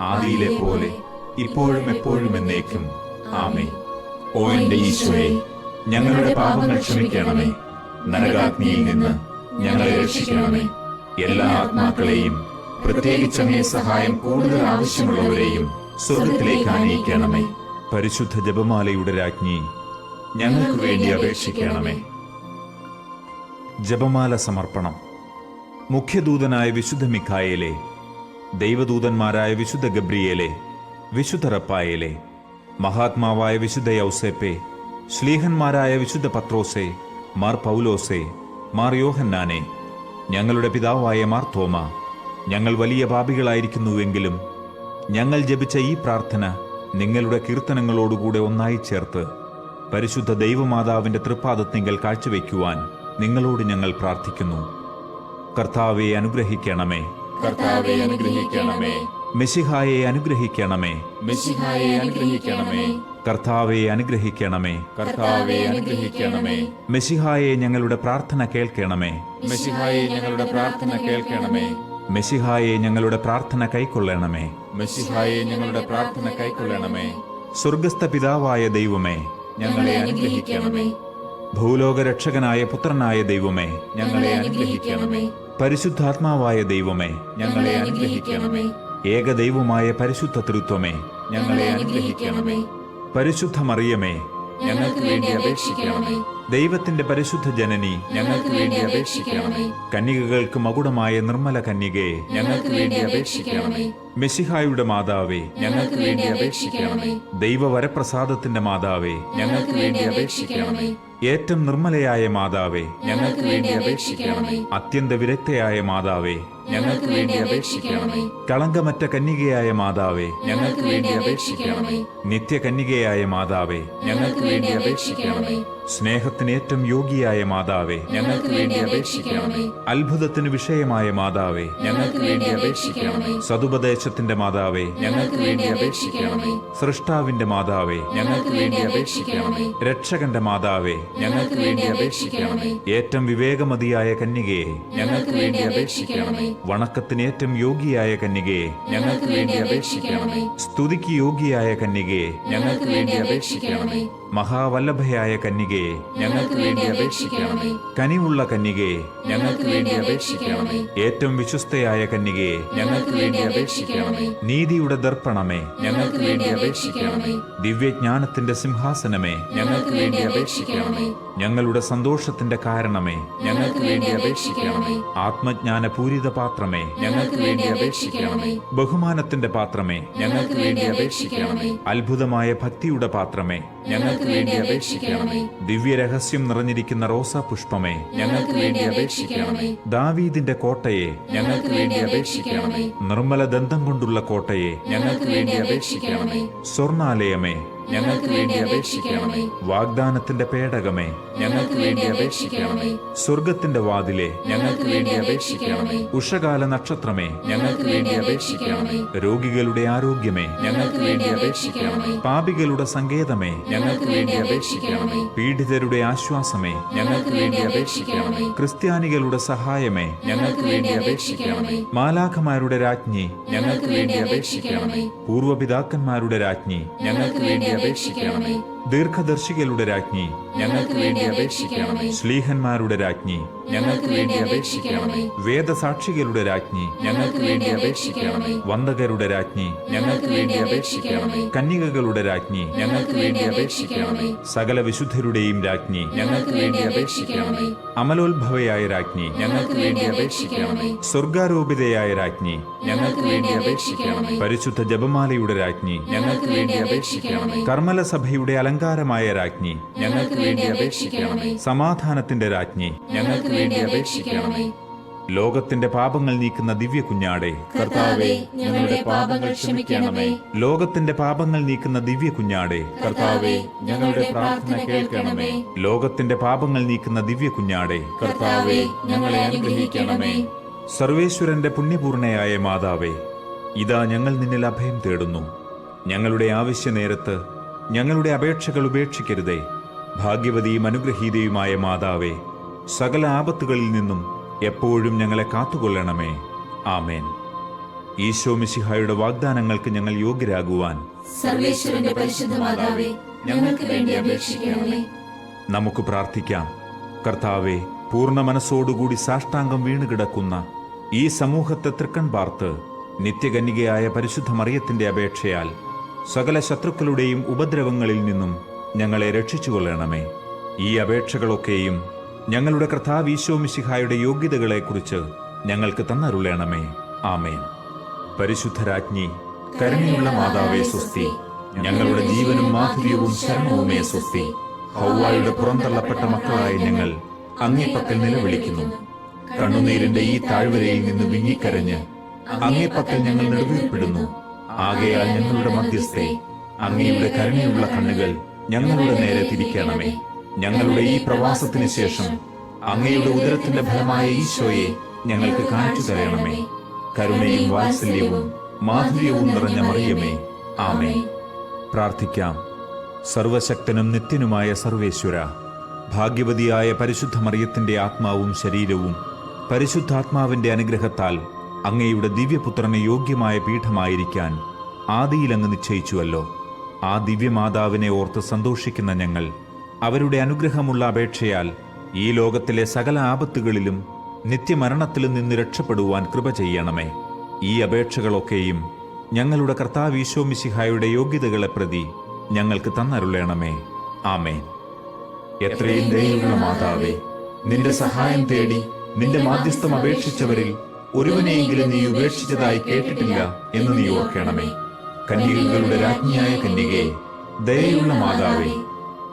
ആദിയിലെ പോലെ ഇപ്പോഴും എപ്പോഴും എന്നേക്കും. ആമേൻ. ഓ എന്റെ ഈശോയെ, ഞങ്ങളുടെ പാപങ്ങൾ ക്ഷമിക്കണമേ. നരകാഗ്നിയിൽ നിന്ന് ഞങ്ങളെ രക്ഷിക്കണമേ. എല്ലാ ആത്മാക്കളെയും, പ്രത്യേകിച്ച് അങ്ങേ സഹായം കൂടുതൽ ആവശ്യമുള്ളവരെയും സ്വർഗത്തിലേക്ക് ആനയിക്കണമേ. പരിശുദ്ധ ജപമാലയുടെ രാജ്ഞി, ഞങ്ങൾക്ക് വേണ്ടി അപേക്ഷിക്കണമേ. ജപമാല സമർപ്പണം. മുഖ്യദൂതനായ വിശുദ്ധ മിഖായേലെ, ദൈവദൂതന്മാരായ വിശുദ്ധ ഗബ്രിയേലെ, വിശുദ്ധ റപ്പായേലെ, മഹാത്മാവായ വിശുദ്ധ യൗസേപ്പെ, ശ്ലീഹന്മാരായ വിശുദ്ധ പത്രോസെ, മാർ പൗലോസെ, മാർ യോഹന്നാനെ, ഞങ്ങളുടെ പിതാവായ മാർ തോമ, ഞങ്ങൾ വലിയ പാപികളായിരിക്കുന്നുവെങ്കിലും ഞങ്ങൾ ജപിച്ച ഈ പ്രാർത്ഥന നിങ്ങളുടെ കീർത്തനങ്ങളോടുകൂടെ ഒന്നായി ചേർത്ത് പരിശുദ്ധ ദൈവമാതാവിന്റെ തൃപ്പാദത്തിങ്കൽ കാഴ്ചവെക്കുവാൻ നിങ്ങളോട് ഞങ്ങൾ പ്രാർത്ഥിക്കുന്നു. കർത്താവെ അനുഗ്രഹിക്കണമേ. കർത്താവെ അനുഗ്രഹിക്കണമേ. മെശിഹായെ അനുഗ്രഹിക്കണമേ. മെശിഹായെ അനുഗ്രഹിക്കണമേ. കർത്താവെ അനുഗ്രഹിക്കണമേ. കർത്താവെ അനുഗ്രഹിക്കണമേ. മെശിഹായെ ഞങ്ങളുടെ പ്രാർത്ഥന കേൾക്കണമേ. മെശിഹായെ ഞങ്ങളുടെ പ്രാർത്ഥന കേൾക്കണമേ. മെശിഹായെ ഞങ്ങളുടെ പ്രാർത്ഥന കൈക്കൊള്ളണമേ. മെശിഹായെ ഞങ്ങളുടെ പ്രാർത്ഥന കൈക്കൊള്ളണമേ. സ്വർഗസ്ഥ പിതാവായ ദൈവമേ, ഞങ്ങളെ അനുഗ്രഹിക്കണമേ. ഭൂലോകരക്ഷകനായ പുത്രനായ ദൈവമേ, ഞങ്ങളെ അനുഗ്രഹിക്കണമേ. പരിശുദ്ധാത്മാവായ ദൈവമേ, ഞങ്ങളെ അനുഗ്രഹിക്കണമേ. ഏകദൈവമായ പരിശുദ്ധ തൃത്വമേ, ഞങ്ങളെ അനുഗ്രഹിക്കണമേ. പരിശുദ്ധ മറിയമേ, ഞങ്ങൾക്ക് വേണ്ടി അപേക്ഷിക്കണമേ. ദൈവത്തിന്റെ പരിശുദ്ധ ജനനി, ഞങ്ങൾക്ക് വേണ്ടി അപേക്ഷിക്കണമേ. കന്യകകൾക്ക് മകുടമായ നിർമ്മല കന്യകയെ, ഞങ്ങൾക്ക് വേണ്ടി അപേക്ഷിക്കണമേ. മെശിഹായുടെ മാതാവേ, ഞങ്ങൾക്ക് വേണ്ടി അപേക്ഷിക്കണമേ. ദൈവവരപ്രസാദത്തിന്റെ മാതാവേ, ഞങ്ങൾക്ക് വേണ്ടി അപേക്ഷിക്കണമേ. ഏറ്റവും നിർമ്മലയായ മാതാവേ, ഞങ്ങൾക്ക് വേണ്ടി അപേക്ഷിക്കണമേ. അത്യന്ത വിരക്തയായ മാതാവേ, ഞങ്ങൾക്ക് വേണ്ടി അപേക്ഷിക്കണമേ. കളങ്കമറ്റ കന്യകയായ മാതാവേ, ഞങ്ങൾക്ക് വേണ്ടി അപേക്ഷിക്കണമേ. നിത്യകന്യകയായ മാതാവേ, ഞങ്ങൾക്ക് വേണ്ടി അപേക്ഷിക്കണമേ. സ്നേഹത്തിന് ഏറ്റവും യോഗ്യയായ മാതാവേ, ഞങ്ങൾക്ക് വേണ്ടി അപേക്ഷിക്കണമേ. അത്ഭുതത്തിന് വിഷയമായ മാതാവേ, ഞങ്ങൾക്ക് വേണ്ടി അപേക്ഷിക്കണമേ. സതുപദേശത്തിന്റെ മാതാവേ, ഞങ്ങൾക്ക് വേണ്ടി അപേക്ഷിക്കണമേ. സൃഷ്ടാവിന്റെ മാതാവേ, ഞങ്ങൾക്ക് വേണ്ടി അപേക്ഷിക്കണമേ. രക്ഷകന്റെ മാതാവേ, ഞങ്ങൾക്ക് വേണ്ടി അപേക്ഷിക്കണമേ. ഏറ്റവും വിവേകമതിയായ കന്യകയെ, ഞങ്ങൾക്ക് വേണ്ടി അപേക്ഷിക്കണമേ. വണക്കത്തിന് ഏറ്റവും യോഗ്യയായ കന്യകയെ, ഞങ്ങൾക്ക് വേണ്ടി അപേക്ഷിക്കണമേ. സ്തുതിക്ക് യോഗ്യയായ കന്യകയെ, ഞങ്ങൾക്ക് വേണ്ടി അപേക്ഷിക്കണമേ. മഹാവല്ലഭയായ കന്യകയെ, ഞങ്ങൾക്ക് വേണ്ടി അപേക്ഷിക്കണമേ. കനിവുള്ള കന്യകയെ, ഞങ്ങൾക്ക് വേണ്ടി അപേക്ഷിക്കണമേ. ഏറ്റവും വിശ്വസ്തയായ കന്യകയെ, ഞങ്ങൾക്ക് വേണ്ടി അപേക്ഷിക്കണമേ. നീതിയുടെ ദർപ്പണമേ, ഞങ്ങൾക്ക് വേണ്ടി അപേക്ഷിക്കണമേ. ദിവ്യജ്ഞാനത്തിന്റെ സിംഹാസനമേ, ഞങ്ങൾക്ക് വേണ്ടി അപേക്ഷിക്കണമേ. ഞങ്ങളുടെ സന്തോഷത്തിന്റെ കാരണമേ, ഞങ്ങൾക്ക് വേണ്ടി അപേക്ഷിക്കണമേ. ആത്മജ്ഞാന പൂരിത പാത്രമേ, ഞങ്ങൾക്ക് വേണ്ടി അപേക്ഷിക്കണമേ. ബഹുമാനത്തിന്റെ പാത്രമേ, ഞങ്ങൾക്ക് വേണ്ടി അപേക്ഷിക്കണമേ. അത്ഭുതമായ ഭക്തിയുടെ പാത്രമേ, ഞങ്ങൾക്ക് വേണ്ടി അപേക്ഷിക്കണമേ. ദിവ്യരഹസ്യം നിറഞ്ഞിരിക്കുന്ന റോസാ പുഷ്പമേ, ഞങ്ങൾക്ക് വേണ്ടി അപേക്ഷിക്കണമേ. ദാവീദിന്റെ കോട്ടയെ, ഞങ്ങൾക്ക് വേണ്ടി അപേക്ഷിക്കണമേ. നിർമ്മല ദന്തം കൊണ്ടുള്ള കോട്ടയെ, ഞങ്ങൾക്ക് വേണ്ടി അപേക്ഷിക്കണമേ. സ്വർണാലയമേ, ഞങ്ങൾക്ക് വേണ്ടി അപേക്ഷിക്കണമേ. വാഗ്ദാനത്തിന്റെ പേടകമേ, ഞങ്ങൾക്ക് വേണ്ടി അപേക്ഷിക്കണമേ. സ്വർഗത്തിന്റെ വാതിലെ, ഞങ്ങൾക്ക് വേണ്ടി അപേക്ഷിക്കണമേ. ഉഷകാല നക്ഷത്രമേ, ഞങ്ങൾക്ക് വേണ്ടി അപേക്ഷിക്കണമേ. രോഗികളുടെ ആരോഗ്യമേ, ഞങ്ങൾക്ക് വേണ്ടി അപേക്ഷിക്കണമേ. പാപികളുടെ സങ്കേതമേ, ഞങ്ങൾക്ക് വേണ്ടി അപേക്ഷിക്കണമേ. പീഡിതരുടെ ആശ്വാസമേ, ഞങ്ങൾക്ക് വേണ്ടി അപേക്ഷിക്കണമേ. ക്രിസ്ത്യാനികളുടെ സഹായമേ, ഞങ്ങൾക്ക് വേണ്ടി അപേക്ഷിക്കണമേ. മാലാഖമാരുടെ രാജ്ഞി, ഞങ്ങൾക്ക് വേണ്ടി അപേക്ഷിക്കണമേ. പൂർവപിതാക്കന്മാരുടെ രാജ്ഞി, ഞങ്ങൾക്ക് വേണ്ടി അപേക്ഷിക്കണമേ. ദീർഘദർശികളുടെ രാജ്ഞി, ഞങ്ങൾക്ക് വേണ്ടി അപേക്ഷിക്കണമേ. ശ്ലീഹന്മാരുടെ രാജ്ഞി, ഞങ്ങൾക്ക് വേണ്ടി അപേക്ഷിക്കണമേ. വേദസാക്ഷികളുടെ രാജ്ഞി, ഞങ്ങൾക്ക് വേണ്ടി അപേക്ഷിക്കണമേ. വന്ദകരുടെ രാജ്ഞി, ഞങ്ങൾക്ക് വേണ്ടി അപേക്ഷിക്കണമേ. കന്യകകളുടെ രാജ്ഞി, ഞങ്ങൾക്ക് വേണ്ടി അപേക്ഷിക്കണമേ. സകല വിശുദ്ധരുടെയും രാജ്ഞി, ഞങ്ങൾക്ക് വേണ്ടി അപേക്ഷിക്കണമേ. അമലോത്ഭവയായ രാജ്ഞി, ഞങ്ങൾക്ക് വേണ്ടി അപേക്ഷിക്കണമേ. സ്വർഗാരോപിതയായ രാജ്ഞി, ഞങ്ങൾക്ക് വേണ്ടി അപേക്ഷിക്കണമേ. പരിശുദ്ധ ജപമാലയുടെ രാജ്ഞി, ഞങ്ങൾക്ക് വേണ്ടി അപേക്ഷിക്കണമേ. കർമ്മലസഭയുടെ അലങ്കാരമായ രാജ്ഞി, ഞങ്ങൾക്ക് വേണ്ടി അപേക്ഷിക്കണമേ. സമാധാനത്തിന്റെ രാജ്ഞി, ഞങ്ങൾക്ക് വേണ്ടി അപേക്ഷിക്കണമേ. ലോകത്തിന്റെ പാപങ്ങൾ നീക്കുന്ന ദിവ്യ കുഞ്ഞാടെ, കർത്താവേ, ഞങ്ങളുടെ പാപങ്ങൾ ക്ഷമിക്കണമേ. ലോകത്തിന്റെ പാപങ്ങൾ നീക്കുന്ന ദിവ്യ കുഞ്ഞാടെ, കർത്താവേ, ഞങ്ങളുടെ പ്രാർത്ഥന കേൾക്കണമേ. ലോകത്തിന്റെ പാപങ്ങൾ നീക്കുന്ന ദിവ്യ കുഞ്ഞാടെ, കർത്താവേ, ഞങ്ങളെ അനുഗ്രഹിക്കണമേ. സർവേശ്വരന്റെ പുണ്യപൂർണയായ മാതാവേ, ഇതാ ഞങ്ങൾ നിന്നിൽ അഭയം തേടുന്നു. ഞങ്ങളുടെ ആവശ്യനേരത്ത് ഞങ്ങളുടെ അപേക്ഷകൾ ഉപേക്ഷിക്കരുതേ. ഭാഗ്യവതിയും അനുഗ്രഹീതയുമായ മാതാവേ, സകല ആപത്തുകളിൽ നിന്നും എപ്പോഴും ഞങ്ങളെ കാത്തുകൊള്ളണമേ. ആമേൻ. ഈശോ മിശിഹായുടെ വാഗ്ദാനങ്ങൾക്ക് ഞങ്ങൾ യോഗ്യരാകുവാൻ സർവേശ്വരന്റെ പരിശുദ്ധ മാതാവേ, ഞങ്ങൾക്ക് വേണ്ടി അപേക്ഷിക്കണമേ. നമുക്ക് പ്രാർത്ഥിക്കാം. കർത്താവെ, പൂർണ്ണ മനസ്സോടുകൂടി സാഷ്ടാംഗം വീണുകിടക്കുന്ന ഈ സമൂഹത്തെ തൃക്കൺ പാർത്ത് നിത്യകന്യകയായ പരിശുദ്ധ മറിയത്തിന്റെ അപേക്ഷയാൽ സകല ശത്രുക്കളുടെയും ഉപദ്രവങ്ങളിൽ നിന്നും ഞങ്ങളെ രക്ഷിച്ചുകൊള്ളണമേ. ഈ അപേക്ഷകളൊക്കെയും ഞങ്ങളുടെ കർത്താവ് ഈശോ മിശിഹായുടെ യോഗ്യതകളെക്കുറിച്ച് ഞങ്ങൾക്ക് തന്നരുളണമേ. ആമേൻ. പരിശുദ്ധരാജ്ഞി, കരുണയുള്ള മാതാവേ സ്വസ്തി. ഞങ്ങളുടെ ജീവനും മാധുര്യവും ശരണവുമേ സ്വസ്തി. ഹൗവായുടെ പുറന്തള്ളപ്പെട്ട മക്കളായ ഞങ്ങൾ അങ്ങേപ്പക്കൽ നിലവിളിക്കുന്നു. കണ്ണുനീരിന്റെ ഈ താഴ്വരയിൽ നിന്ന് വിങ്ങിക്കരഞ്ഞ് അങ്ങേപ്പക്കൽ ഞങ്ങൾ നെടുവീർപ്പെടുന്നു. ആകയാൽ ഞങ്ങളുടെ മധ്യസ്ഥേ, അങ്ങയുടെ കരുണയുള്ള കണ്ണുകൾ ഞങ്ങളുടെ നേരെ തിരിക്കണമേ. ഞങ്ങളുടെ ഈ പ്രവാസത്തിന് ശേഷം അങ്ങയുടെ ഉദരത്തിന്റെ ഫലമായ ഈശോയെ ഞങ്ങൾക്ക് കാണിച്ചു തരണമേ. കരുണയും വാത്സല്യവും മാധുര്യവും നിറഞ്ഞ മറിയമേ, ആമേൻ. പ്രാർത്ഥിക്കാം. സർവശക്തനും നിത്യനുമായ സർവേശ്വര, ഭാഗ്യവതിയായ പരിശുദ്ധ മറിയത്തിന്റെ ആത്മാവും ശരീരവും പരിശുദ്ധാത്മാവിന്റെ അനുഗ്രഹത്താൽ അങ്ങയുടെ ദിവ്യപുത്രന് യോഗ്യമായ പീഠമായിരിക്കാൻ ആദിയിലങ്ങ് നിശ്ചയിച്ചുവല്ലോ. ആ ദിവ്യമാതാവിനെ ഓർത്ത് സന്തോഷിക്കുന്ന ഞങ്ങൾ അവരുടെ അനുഗ്രഹമുള്ള അപേക്ഷയാൽ ഈ ലോകത്തിലെ സകല ആപത്തുകളിലും നിത്യമരണത്തിലും നിന്ന് രക്ഷപ്പെടുവാൻ കൃപ ചെയ്യണമേ. ഈ അപേക്ഷകളൊക്കെയും ഞങ്ങളുടെ കർത്താവ് ഈശോ മിശിഹായുടെ യോഗ്യതകളെ പ്രതി ഞങ്ങൾക്ക് തന്നരുളണമേ. ആമേൻ. എത്രയും ദയയുള്ള മാതാവേ, നിന്റെ സഹായം തേടി നിന്റെ മാധ്യസ്ഥം അപേക്ഷിച്ചവരിൽ ഒരുവനെയെങ്കിലും നീ ഉപേക്ഷിച്ചതായി കേട്ടിട്ടില്ല എന്ന് നീ ഓർക്കണമേ. കന്യകകളുടെ രാജ്ഞിയായ കന്യകയെ, ദയയുള്ള മാതാവേ,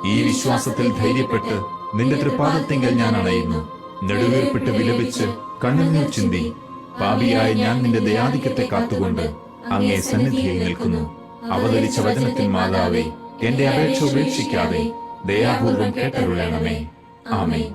ഈ വിശ്വാസത്തിൽ ധൈര്യപ്പെട്ട് നിന്റെ തൃപ്പാദത്തിങ്കൽ ഞാൻ അണയുന്നു. നെടുവീർപ്പിട്ട് വിലപിച്ച് കണ്ണുനീർ ചിന്തി പാപിയായ ഞാൻ നിന്റെ ദയാധിക്യത്തെ കാത്തുകൊണ്ട് അങ്ങേ സന്നിധിയിൽ നിൽക്കുന്നു. അവതരിച്ച വചനത്തിൽ മാതാവേ, എന്റെ അപേക്ഷ ഉപേക്ഷിക്കാതെ ദയാപൂർവം കേട്ടരുളണമേ. ആമേൻ.